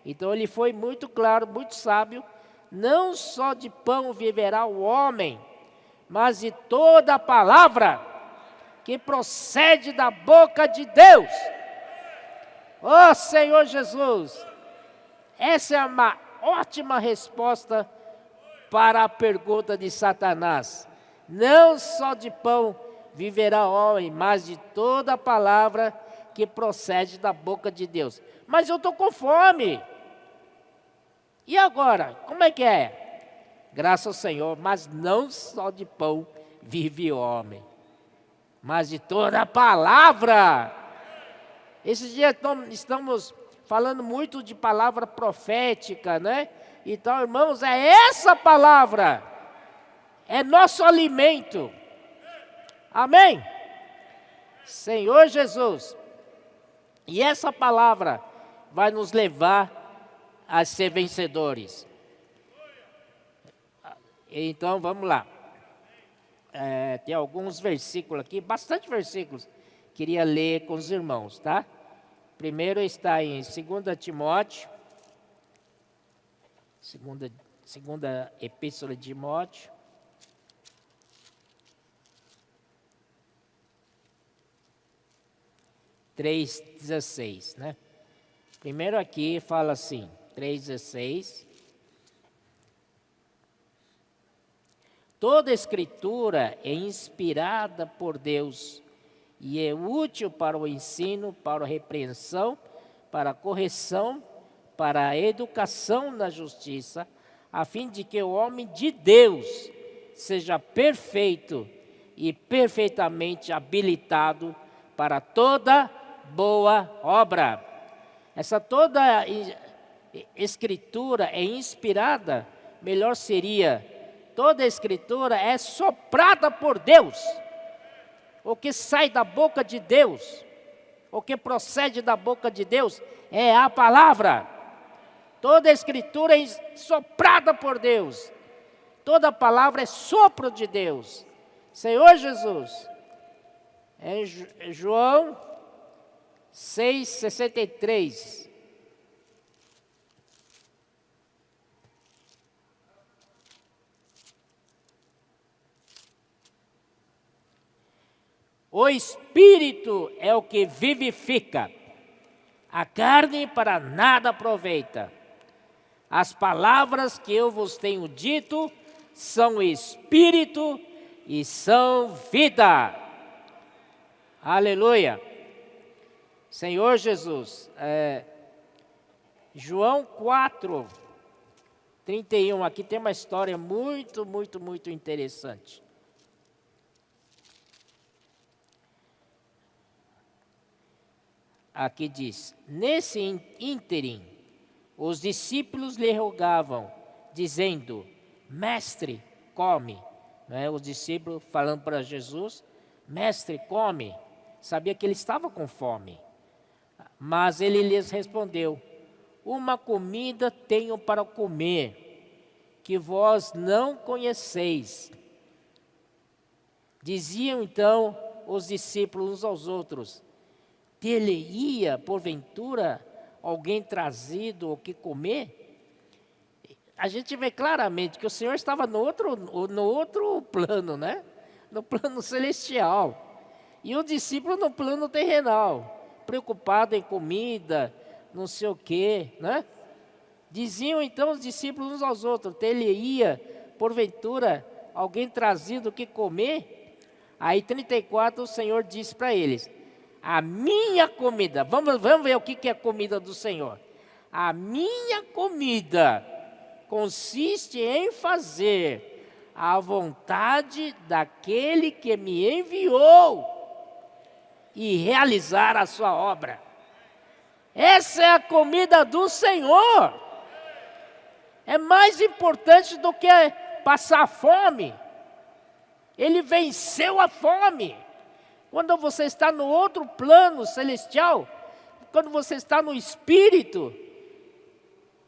Então ele foi muito claro, muito sábio. Não só de pão viverá o homem, mas de toda a palavra que procede da boca de Deus. Ó Senhor Jesus, essa é uma ótima resposta para a pergunta de Satanás. Não só de pão viverá o homem, mas de toda a palavra que procede da boca de Deus. Mas eu estou com fome. E agora, como é que é? Graças ao Senhor, mas não só de pão vive o homem, mas de toda a palavra. Esses dias estamos falando muito de palavra profética, né? Então, irmãos, é essa palavra, é nosso alimento. Amém? Senhor Jesus. E essa palavra vai nos levar a ser vencedores. Então, vamos lá. Tem alguns versículos aqui, bastante versículos. Queria ler com os irmãos, tá? Primeiro está em 2 Timóteo, segunda Epístola de Timóteo. Três 16, né? Primeiro aqui fala assim, 3,16. Toda escritura é inspirada por Deus e é útil para o ensino, para a repreensão, para a correção, para a educação na justiça, a fim de que o homem de Deus seja perfeito e perfeitamente habilitado para toda boa obra. Essa toda escritura é inspirada, melhor seria, toda escritura é soprada por Deus. O que sai da boca de Deus, o que procede da boca de Deus é a palavra. Toda escritura é soprada por Deus. Toda palavra é sopro de Deus. Senhor Jesus, em João 6,63. O Espírito é o que vivifica, a carne para nada aproveita. As palavras que eu vos tenho dito são Espírito e são vida. Aleluia. Senhor Jesus, João 4:31, aqui tem uma história muito, muito, muito interessante. Aqui diz, nesse ínterim, os discípulos lhe rogavam, dizendo, mestre, come. Os discípulos falando para Jesus, mestre, come. Sabia que ele estava com fome. Mas ele lhes respondeu, uma comida tenho para comer, que vós não conheceis. Diziam então os discípulos uns aos outros, ter-lhe-ia, porventura, alguém trazido o que comer? A gente vê claramente que o Senhor estava no outro plano, né? No plano celestial. E o discípulo no plano terrenal, preocupado em comida, não sei o quê, né? Diziam então os discípulos uns aos outros, ter-lhe-ia, porventura, alguém trazido o que comer? Aí 34 o Senhor disse para eles, a minha comida, vamos ver o que é a comida do Senhor. A minha comida consiste em fazer a vontade daquele que me enviou e realizar a sua obra. Essa é a comida do Senhor. É mais importante do que passar fome. Ele venceu a fome. Quando você está no outro plano celestial, quando você está no Espírito,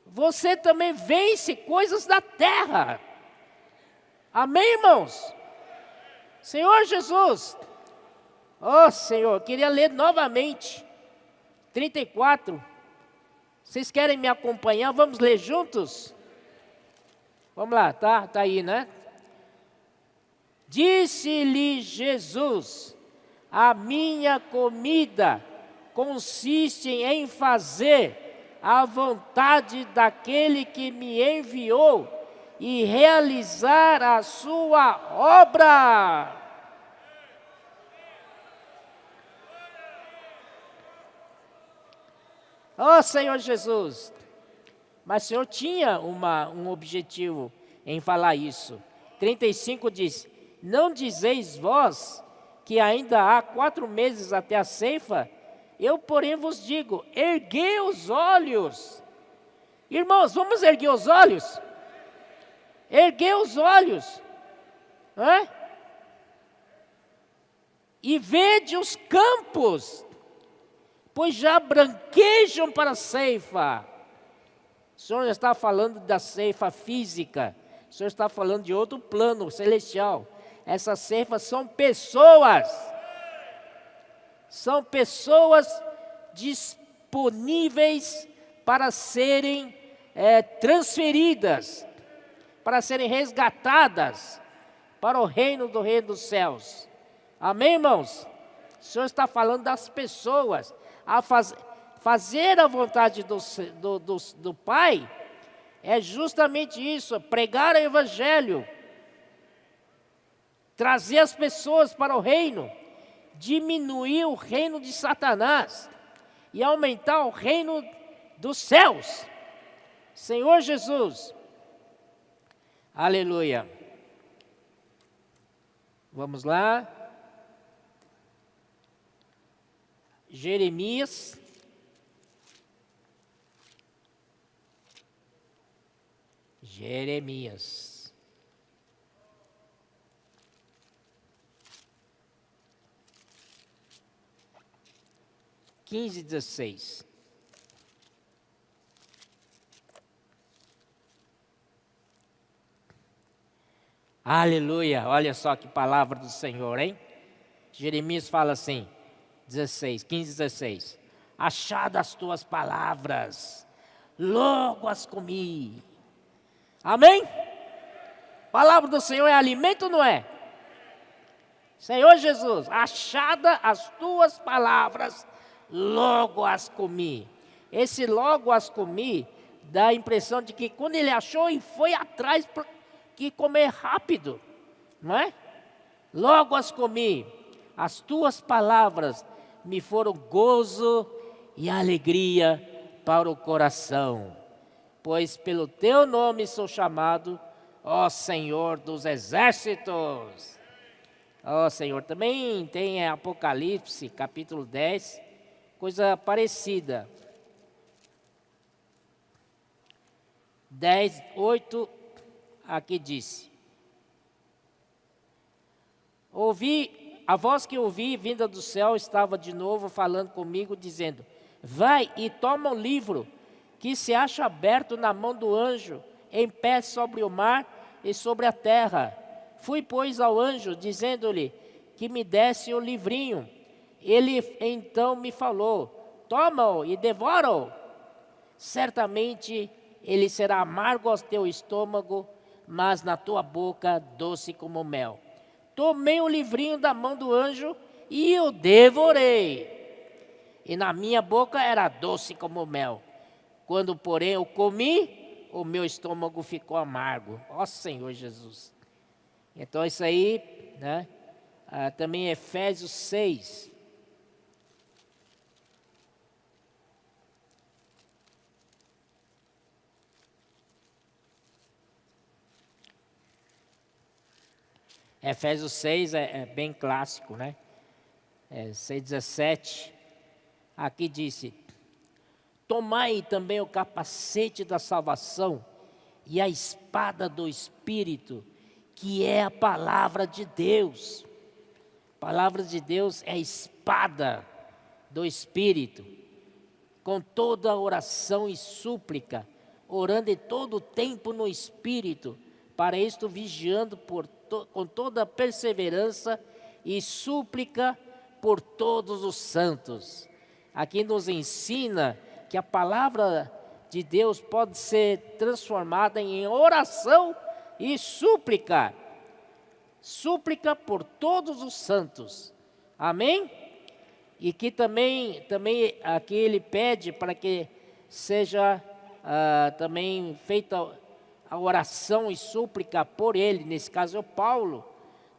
você também vence coisas da terra. Amém, irmãos? Senhor Jesus, ó Senhor, queria ler novamente, 34. Vocês querem me acompanhar? Vamos ler juntos? Vamos lá, tá aí, né? Disse-lhe Jesus: a minha comida consiste em fazer a vontade daquele que me enviou e realizar a sua obra. Ó Senhor Jesus, mas o Senhor tinha um objetivo em falar isso. 35 diz: não dizeis vós que ainda há 4 meses até a ceifa? Eu, porém, vos digo, erguei os olhos. Irmãos, vamos erguer os olhos? Erguei os olhos. Não. E vede os campos, pois já branquejam para a ceifa. O Senhor não está falando da ceifa física. O Senhor está falando de outro plano celestial. Essas ceifas são pessoas. São pessoas disponíveis para serem transferidas, para serem resgatadas para o reino dos céus. Amém, irmãos? O Senhor está falando das pessoas. A fazer a vontade do Pai é justamente isso, pregar o Evangelho, trazer as pessoas para o reino, diminuir o reino de Satanás e aumentar o reino dos céus. Senhor Jesus, aleluia. Vamos lá. Jeremias. Jeremias. Quinze, 16. Aleluia, olha só que palavra do Senhor, hein? Jeremias fala assim, 15, 16. Achadas as tuas palavras, logo as comi. Amém? Palavra do Senhor é alimento ou não é? Senhor Jesus, achada as tuas palavras, logo as comi. Esse logo as comi dá a impressão de que quando ele achou e foi atrás para que comer rápido, não é? Logo as comi. As tuas palavras me foram gozo e alegria para o coração, pois pelo teu nome sou chamado, ó Senhor dos exércitos. Ó Senhor, também tem Apocalipse, capítulo 10, coisa parecida. 10, 8, aqui diz: a voz que ouvi vinda do céu estava de novo falando comigo, dizendo: vai e toma o livro que se acha aberto na mão do anjo, em pé sobre o mar e sobre a terra. Fui, pois, ao anjo, dizendo-lhe que me desse o livrinho. Ele então me falou: toma-o e devora-o. Certamente ele será amargo ao teu estômago, mas na tua boca doce como mel. Tomei o livrinho da mão do anjo e o devorei. E na minha boca era doce como mel. Quando, porém, eu comi, o meu estômago ficou amargo. Ó Senhor Jesus. Então isso aí, né? Também Efésios 6. Efésios 6 é bem clássico, né? 6,17. Aqui disse: tomai também o capacete da salvação e a espada do Espírito, que é a palavra de Deus. A palavra de Deus é a espada do Espírito, com toda oração e súplica, orando em todo o tempo no Espírito, para isto vigiando com toda perseverança e súplica por todos os santos. Aqui nos ensina que a palavra de Deus pode ser transformada em oração e súplica. Súplica por todos os santos. Amém? E que também aqui ele pede para que seja também feita a oração e súplica por ele, nesse caso é o Paulo.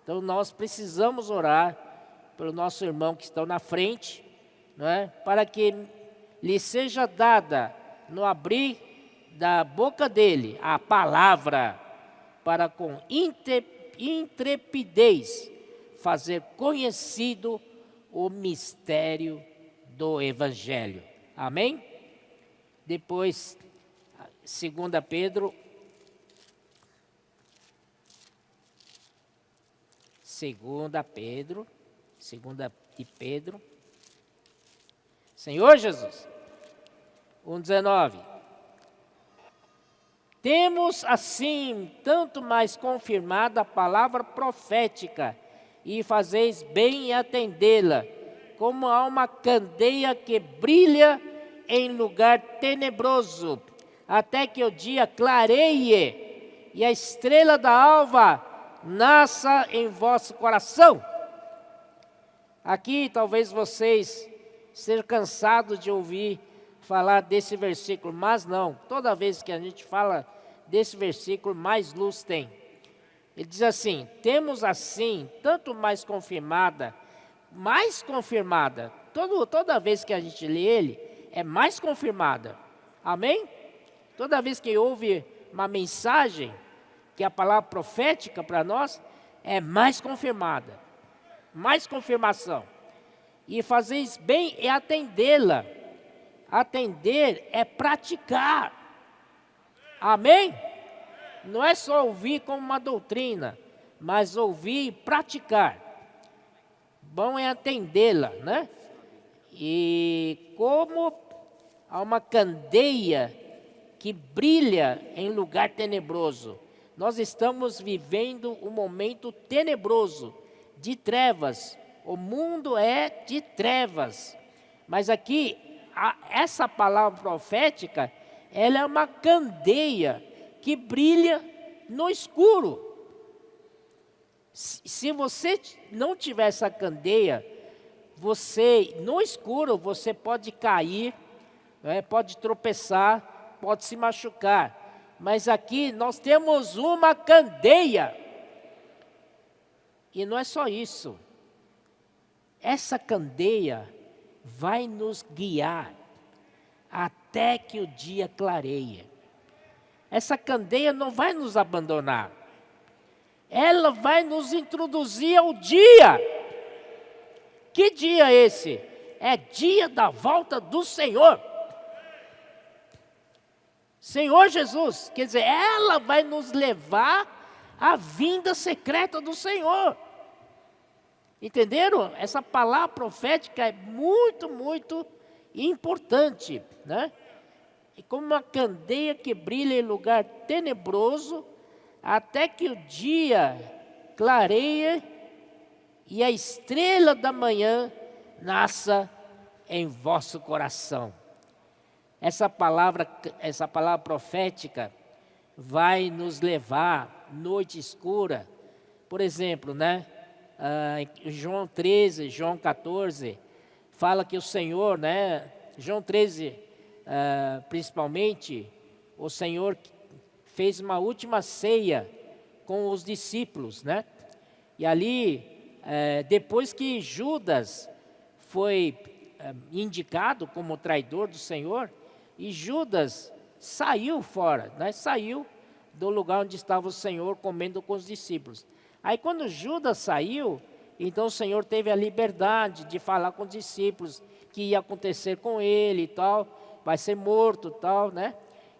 Então nós precisamos orar pelo nosso irmão que está na frente, não é? Para que lhe seja dada no abrir da boca dele a palavra, para com intrepidez fazer conhecido o mistério do Evangelho. Amém? Depois, 2 Pedro. 2 de Pedro. Senhor Jesus. 1,19. Temos assim tanto mais confirmada a palavra profética, e fazeis bem em atendê-la, como há uma candeia que brilha em lugar tenebroso, até que o dia clareie e a estrela da alva nasça em vosso coração. Aqui talvez vocês estejam cansados de ouvir falar desse versículo, mas não, toda vez que a gente fala desse versículo, mais luz tem. Ele diz assim: temos assim, tanto mais confirmada, toda vez que a gente lê ele, é mais confirmada. Amém? Toda vez que ouve uma mensagem, que é a palavra profética para nós, é mais confirmada, mais confirmação. E fazeis bem é atendê-la. Atender é praticar. Amém? Não é só ouvir como uma doutrina, mas ouvir e praticar. Bom é atendê-la, né? E como há uma candeia que brilha em lugar tenebroso. Nós estamos vivendo um momento tenebroso, de trevas. O mundo é de trevas. Mas aqui, essa palavra profética, ela é uma candeia que brilha no escuro. Se você não tiver essa candeia, no escuro, você pode cair, pode tropeçar, pode se machucar. Mas aqui nós temos uma candeia. E não é só isso. Essa candeia vai nos guiar até que o dia clareie. Essa candeia não vai nos abandonar. Ela vai nos introduzir ao dia. Que dia é esse? É dia da volta do Senhor. Senhor Jesus, quer dizer, ela vai nos levar à vinda secreta do Senhor. Entenderam? Essa palavra profética é muito, muito importante, né? E como uma candeia que brilha em lugar tenebroso, até que o dia clareie e a estrela da manhã nasça em vosso coração. Essa palavra profética vai nos levar noite escura. Por exemplo, né? João 13, João 14, fala que o Senhor, né? João 13, principalmente, o Senhor fez uma última ceia com os discípulos, né? E ali, depois que Judas foi indicado como traidor do Senhor, e Judas saiu fora, né? Saiu do lugar onde estava o Senhor comendo com os discípulos. Aí quando Judas saiu, então o Senhor teve a liberdade de falar com os discípulos que ia acontecer com ele e tal, vai ser morto e tal, né?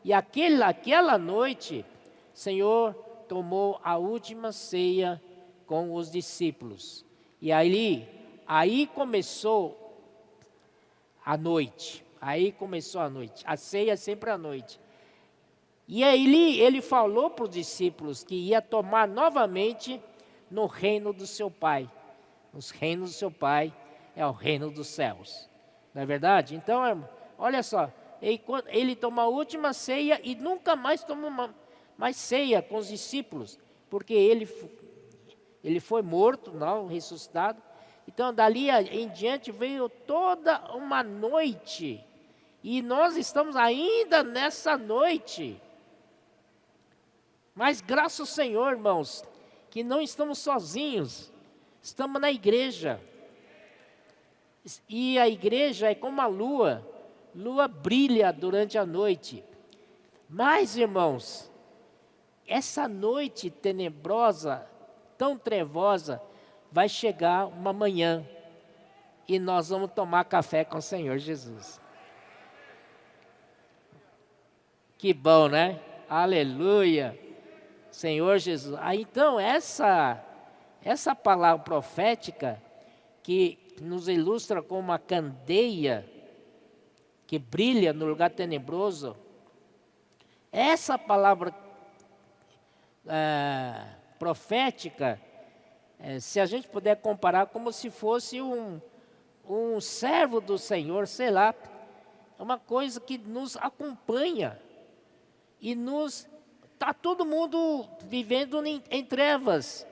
E aquela noite, o Senhor tomou a última ceia com os discípulos. E aí começou a noite. A ceia é sempre à noite. E aí ele falou para os discípulos que ia tomar novamente no reino do seu Pai. Os reinos do seu Pai é o reino dos céus. Não é verdade? Então, olha só, ele tomou a última ceia e nunca mais tomou mais ceia com os discípulos, porque ele foi morto, não ressuscitado. Então, dali em diante veio toda uma noite, e nós estamos ainda nessa noite. Mas graças ao Senhor, irmãos, que não estamos sozinhos, estamos na igreja. E a igreja é como a lua brilha durante a noite. Mas, irmãos, essa noite tenebrosa, tão trevosa, vai chegar uma manhã e nós vamos tomar café com o Senhor Jesus. Que bom, né? Aleluia! Senhor Jesus. Então, essa palavra profética que nos ilustra como uma candeia que brilha no lugar tenebroso, essa palavra profética, se a gente puder comparar como se fosse um servo do Senhor, sei lá, é uma coisa que nos acompanha e está todo mundo vivendo em trevas,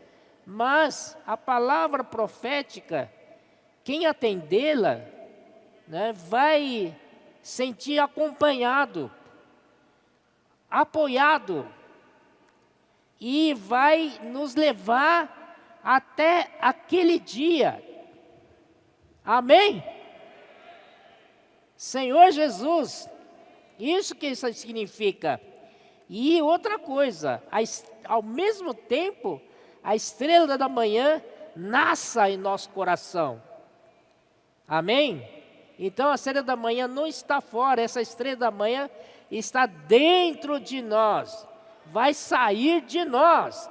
mas a palavra profética, quem atendê-la, né, vai sentir acompanhado, apoiado, e vai nos levar até aquele dia. Amém? Senhor Jesus, isso que isso significa. E outra coisa, ao mesmo tempo, a estrela da manhã nasce em nosso coração. Amém? Então a estrela da manhã não está fora, essa estrela da manhã está dentro de nós, vai sair de nós.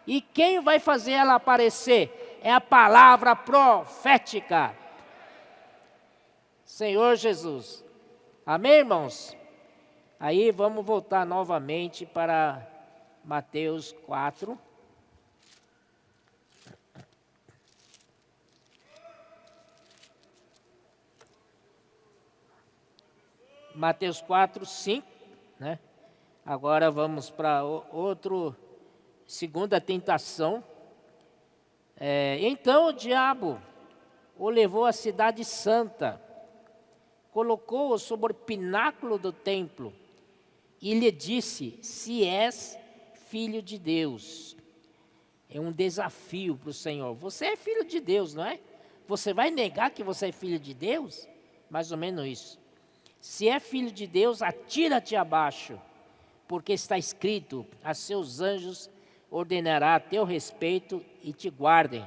E quem vai fazer ela aparecer? É a palavra profética. Senhor Jesus. Amém, irmãos? Aí vamos voltar novamente para Mateus 4. Mateus 4, 5, né? Agora vamos para segunda tentação. Então o diabo o levou à cidade santa, colocou-o sobre o pináculo do templo e lhe disse: se és filho de Deus. É um desafio para o Senhor. Você é filho de Deus, não é? Você vai negar que você é filho de Deus? Mais ou menos isso. Se é filho de Deus, atira-te abaixo, porque está escrito: a seus anjos ordenará a teu respeito e te guardem.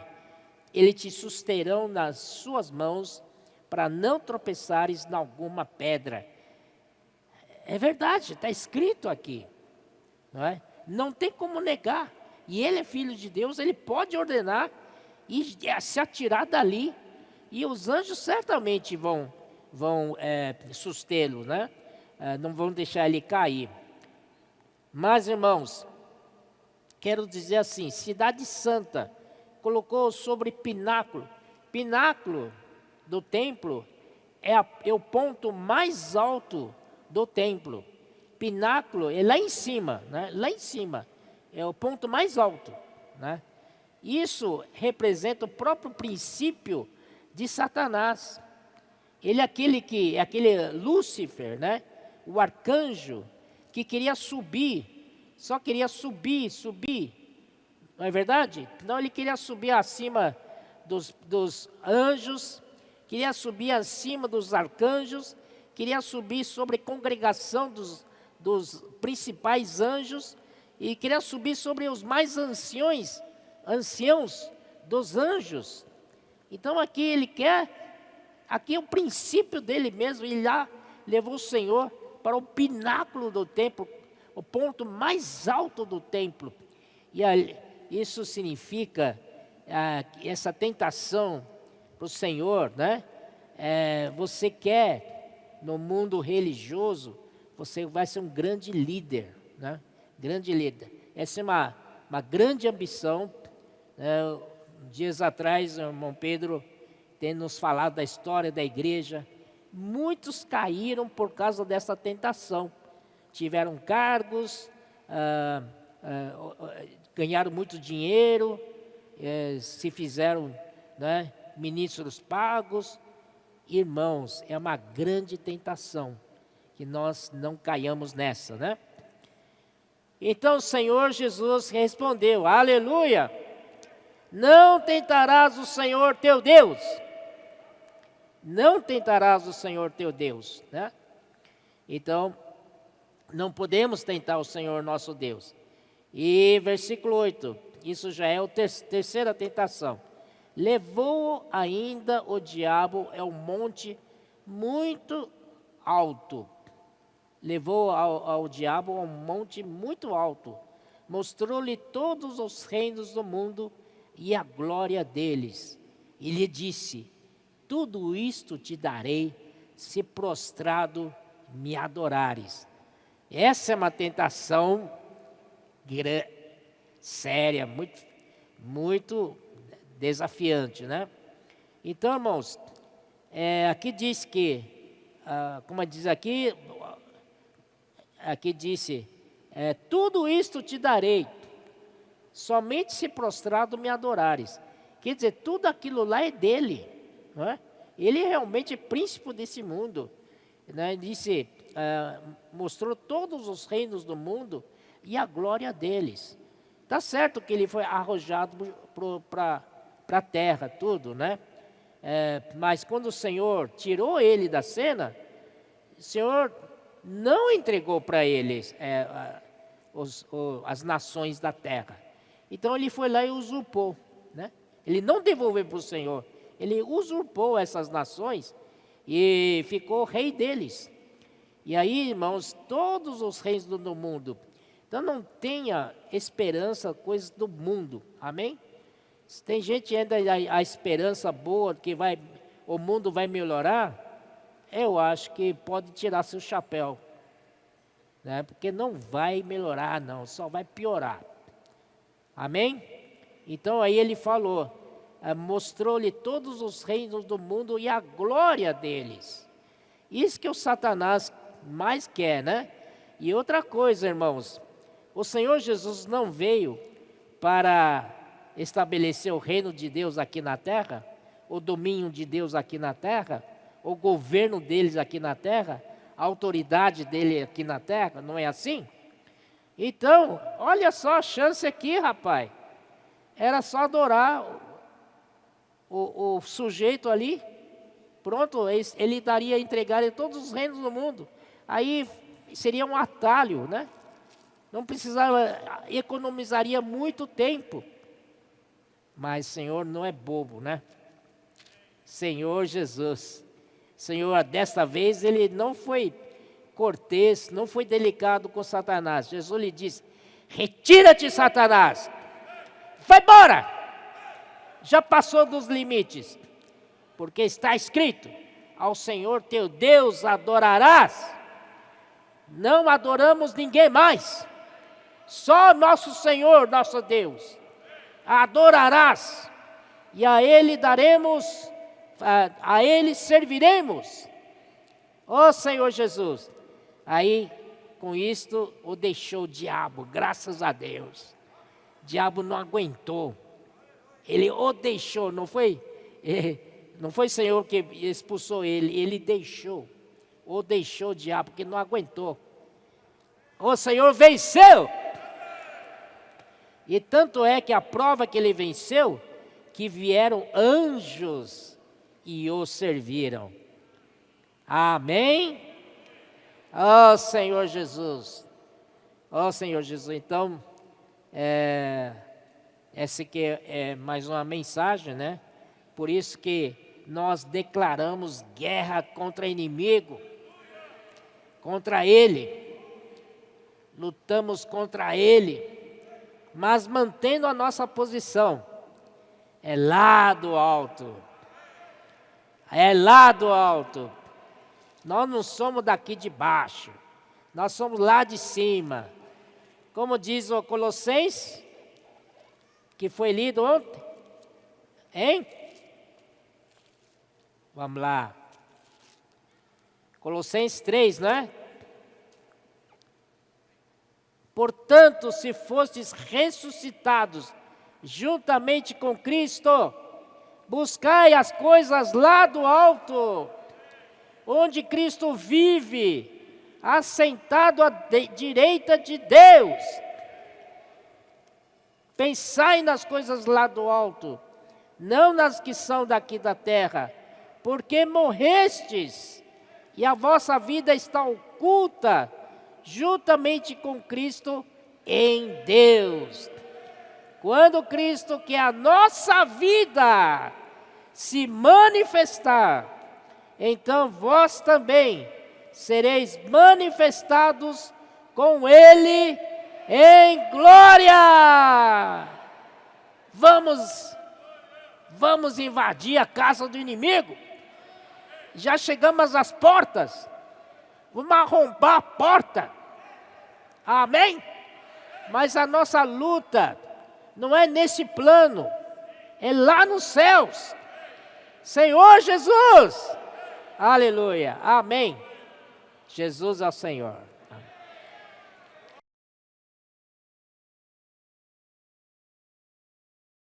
Eles te susterão nas suas mãos, para não tropeçares em alguma pedra. É verdade, está escrito aqui, não é? Não tem como negar. E ele é filho de Deus, ele pode ordenar e se atirar dali. E os anjos certamente vão sustê-lo, né? Não vão deixar ele cair. Mas, irmãos, quero dizer assim, cidade santa, colocou sobre pináculo. Pináculo do templo é o ponto mais alto do templo. Pináculo é lá em cima, né? Lá em cima é o ponto mais alto, né? Isso representa o próprio princípio de Satanás. Ele é aquele Lúcifer, né? O arcanjo que queria subir, só queria subir, não é verdade? Não, ele queria subir acima dos anjos, queria subir acima dos arcanjos, queria subir sobre a congregação dos principais anjos, e queria subir sobre os mais anciãos dos anjos. Então aqui é o princípio dele mesmo. Ele lá levou o Senhor para o pináculo do templo, o ponto mais alto do templo. E isso significa essa tentação para o Senhor, né? Você quer, no mundo religioso, você vai ser um grande líder. né? Grande líder. Essa é uma grande ambição, né? Dias atrás, o irmão Pedro tem nos falado da história da igreja. Muitos caíram por causa dessa tentação. Tiveram cargos, ganharam muito dinheiro, se fizeram, né, ministros pagos. Irmãos, é uma grande tentação que nós não caiamos nessa, né? Então o Senhor Jesus respondeu, aleluia, não tentarás o Senhor teu Deus. Não tentarás o Senhor teu Deus, né? Então, não podemos tentar o Senhor nosso Deus. E versículo 8, isso já é a terceira tentação. Levou ainda o diabo a um monte muito alto. Levou ao diabo a um monte muito alto. Mostrou-lhe todos os reinos do mundo e a glória deles. E lhe disse, tudo isto te darei, se prostrado me adorares. Essa é uma tentação séria, muito desafiante, né? Então, irmãos, aqui diz que, como diz aqui disse, tudo isto te darei, somente se prostrado me adorares. Quer dizer, tudo aquilo lá é dele, não é? Ele é realmente príncipe desse mundo, né? Disse, mostrou todos os reinos do mundo e a glória deles. Tá certo que ele foi arrojado para a terra, tudo, né? Mas quando o Senhor tirou ele da cena, o Senhor não entregou para eles as nações da terra. Então ele foi lá e usurpou, né? Ele não devolveu para o Senhor, ele usurpou essas nações e ficou rei deles. E aí, irmãos, todos os reis do mundo. Então não tenha esperança coisas do mundo, amém? Se tem gente ainda a esperança boa que o mundo vai melhorar, eu acho que pode tirar seu chapéu, né? Porque não vai melhorar não, só vai piorar, amém? Então aí ele falou, mostrou-lhe todos os reinos do mundo e a glória deles. Isso que o Satanás mais quer, né? E outra coisa, irmãos, o Senhor Jesus não veio para estabelecer o reino de Deus aqui na terra, o domínio de Deus aqui na terra, o governo deles aqui na terra, a autoridade dele aqui na terra, não é assim? Então, olha só a chance aqui, rapaz. Era só adorar o sujeito ali, pronto, ele daria, entregaria todos os reinos do mundo. Aí seria um atalho, né? Não precisava, economizaria muito tempo. Mas o Senhor não é bobo, né? Senhor Jesus. Senhor, desta vez ele não foi cortês, não foi delicado com Satanás. Jesus lhe disse, retira-te, Satanás. Vai embora. Já passou dos limites. Porque está escrito, ao Senhor teu Deus adorarás. Não adoramos ninguém mais. Só nosso Senhor, nosso Deus. Adorarás. E a Ele daremos, a Ele serviremos. Ó Senhor Jesus. Aí, com isto, o deixou o diabo, graças a Deus. O diabo não aguentou. Ele o deixou, não foi o Senhor que expulsou ele, ele deixou. O deixou o diabo, porque não aguentou. O Senhor venceu. E tanto é que a prova que ele venceu, que vieram anjos e o serviram. Amém? Ó Senhor Jesus. Ó Senhor Jesus. Então, essa aqui é mais uma mensagem, né? Por isso que nós declaramos guerra contra o inimigo, contra ele. Lutamos contra ele, mas mantendo a nossa posição. É lá do alto. É lá do alto. Nós não somos daqui de baixo. Nós somos lá de cima. Como diz o Colossenses, que foi lido ontem, hein? Vamos lá. Colossenses 3, né? Portanto, se fostes ressuscitados juntamente com Cristo, buscai as coisas lá do alto, onde Cristo vive, assentado à direita de Deus. Pensai nas coisas lá do alto, não nas que são daqui da terra, porque morrestes, e a vossa vida está oculta, juntamente com Cristo em Deus. Quando Cristo, que é a nossa vida, se manifestar, então vós também sereis manifestados com Ele em glória. Vamos invadir a casa do inimigo. Já chegamos às portas. Vamos arrombar a porta. Amém? Mas a nossa luta não é nesse plano, é lá nos céus. Senhor Jesus. Aleluia. Amém. Jesus é o Senhor.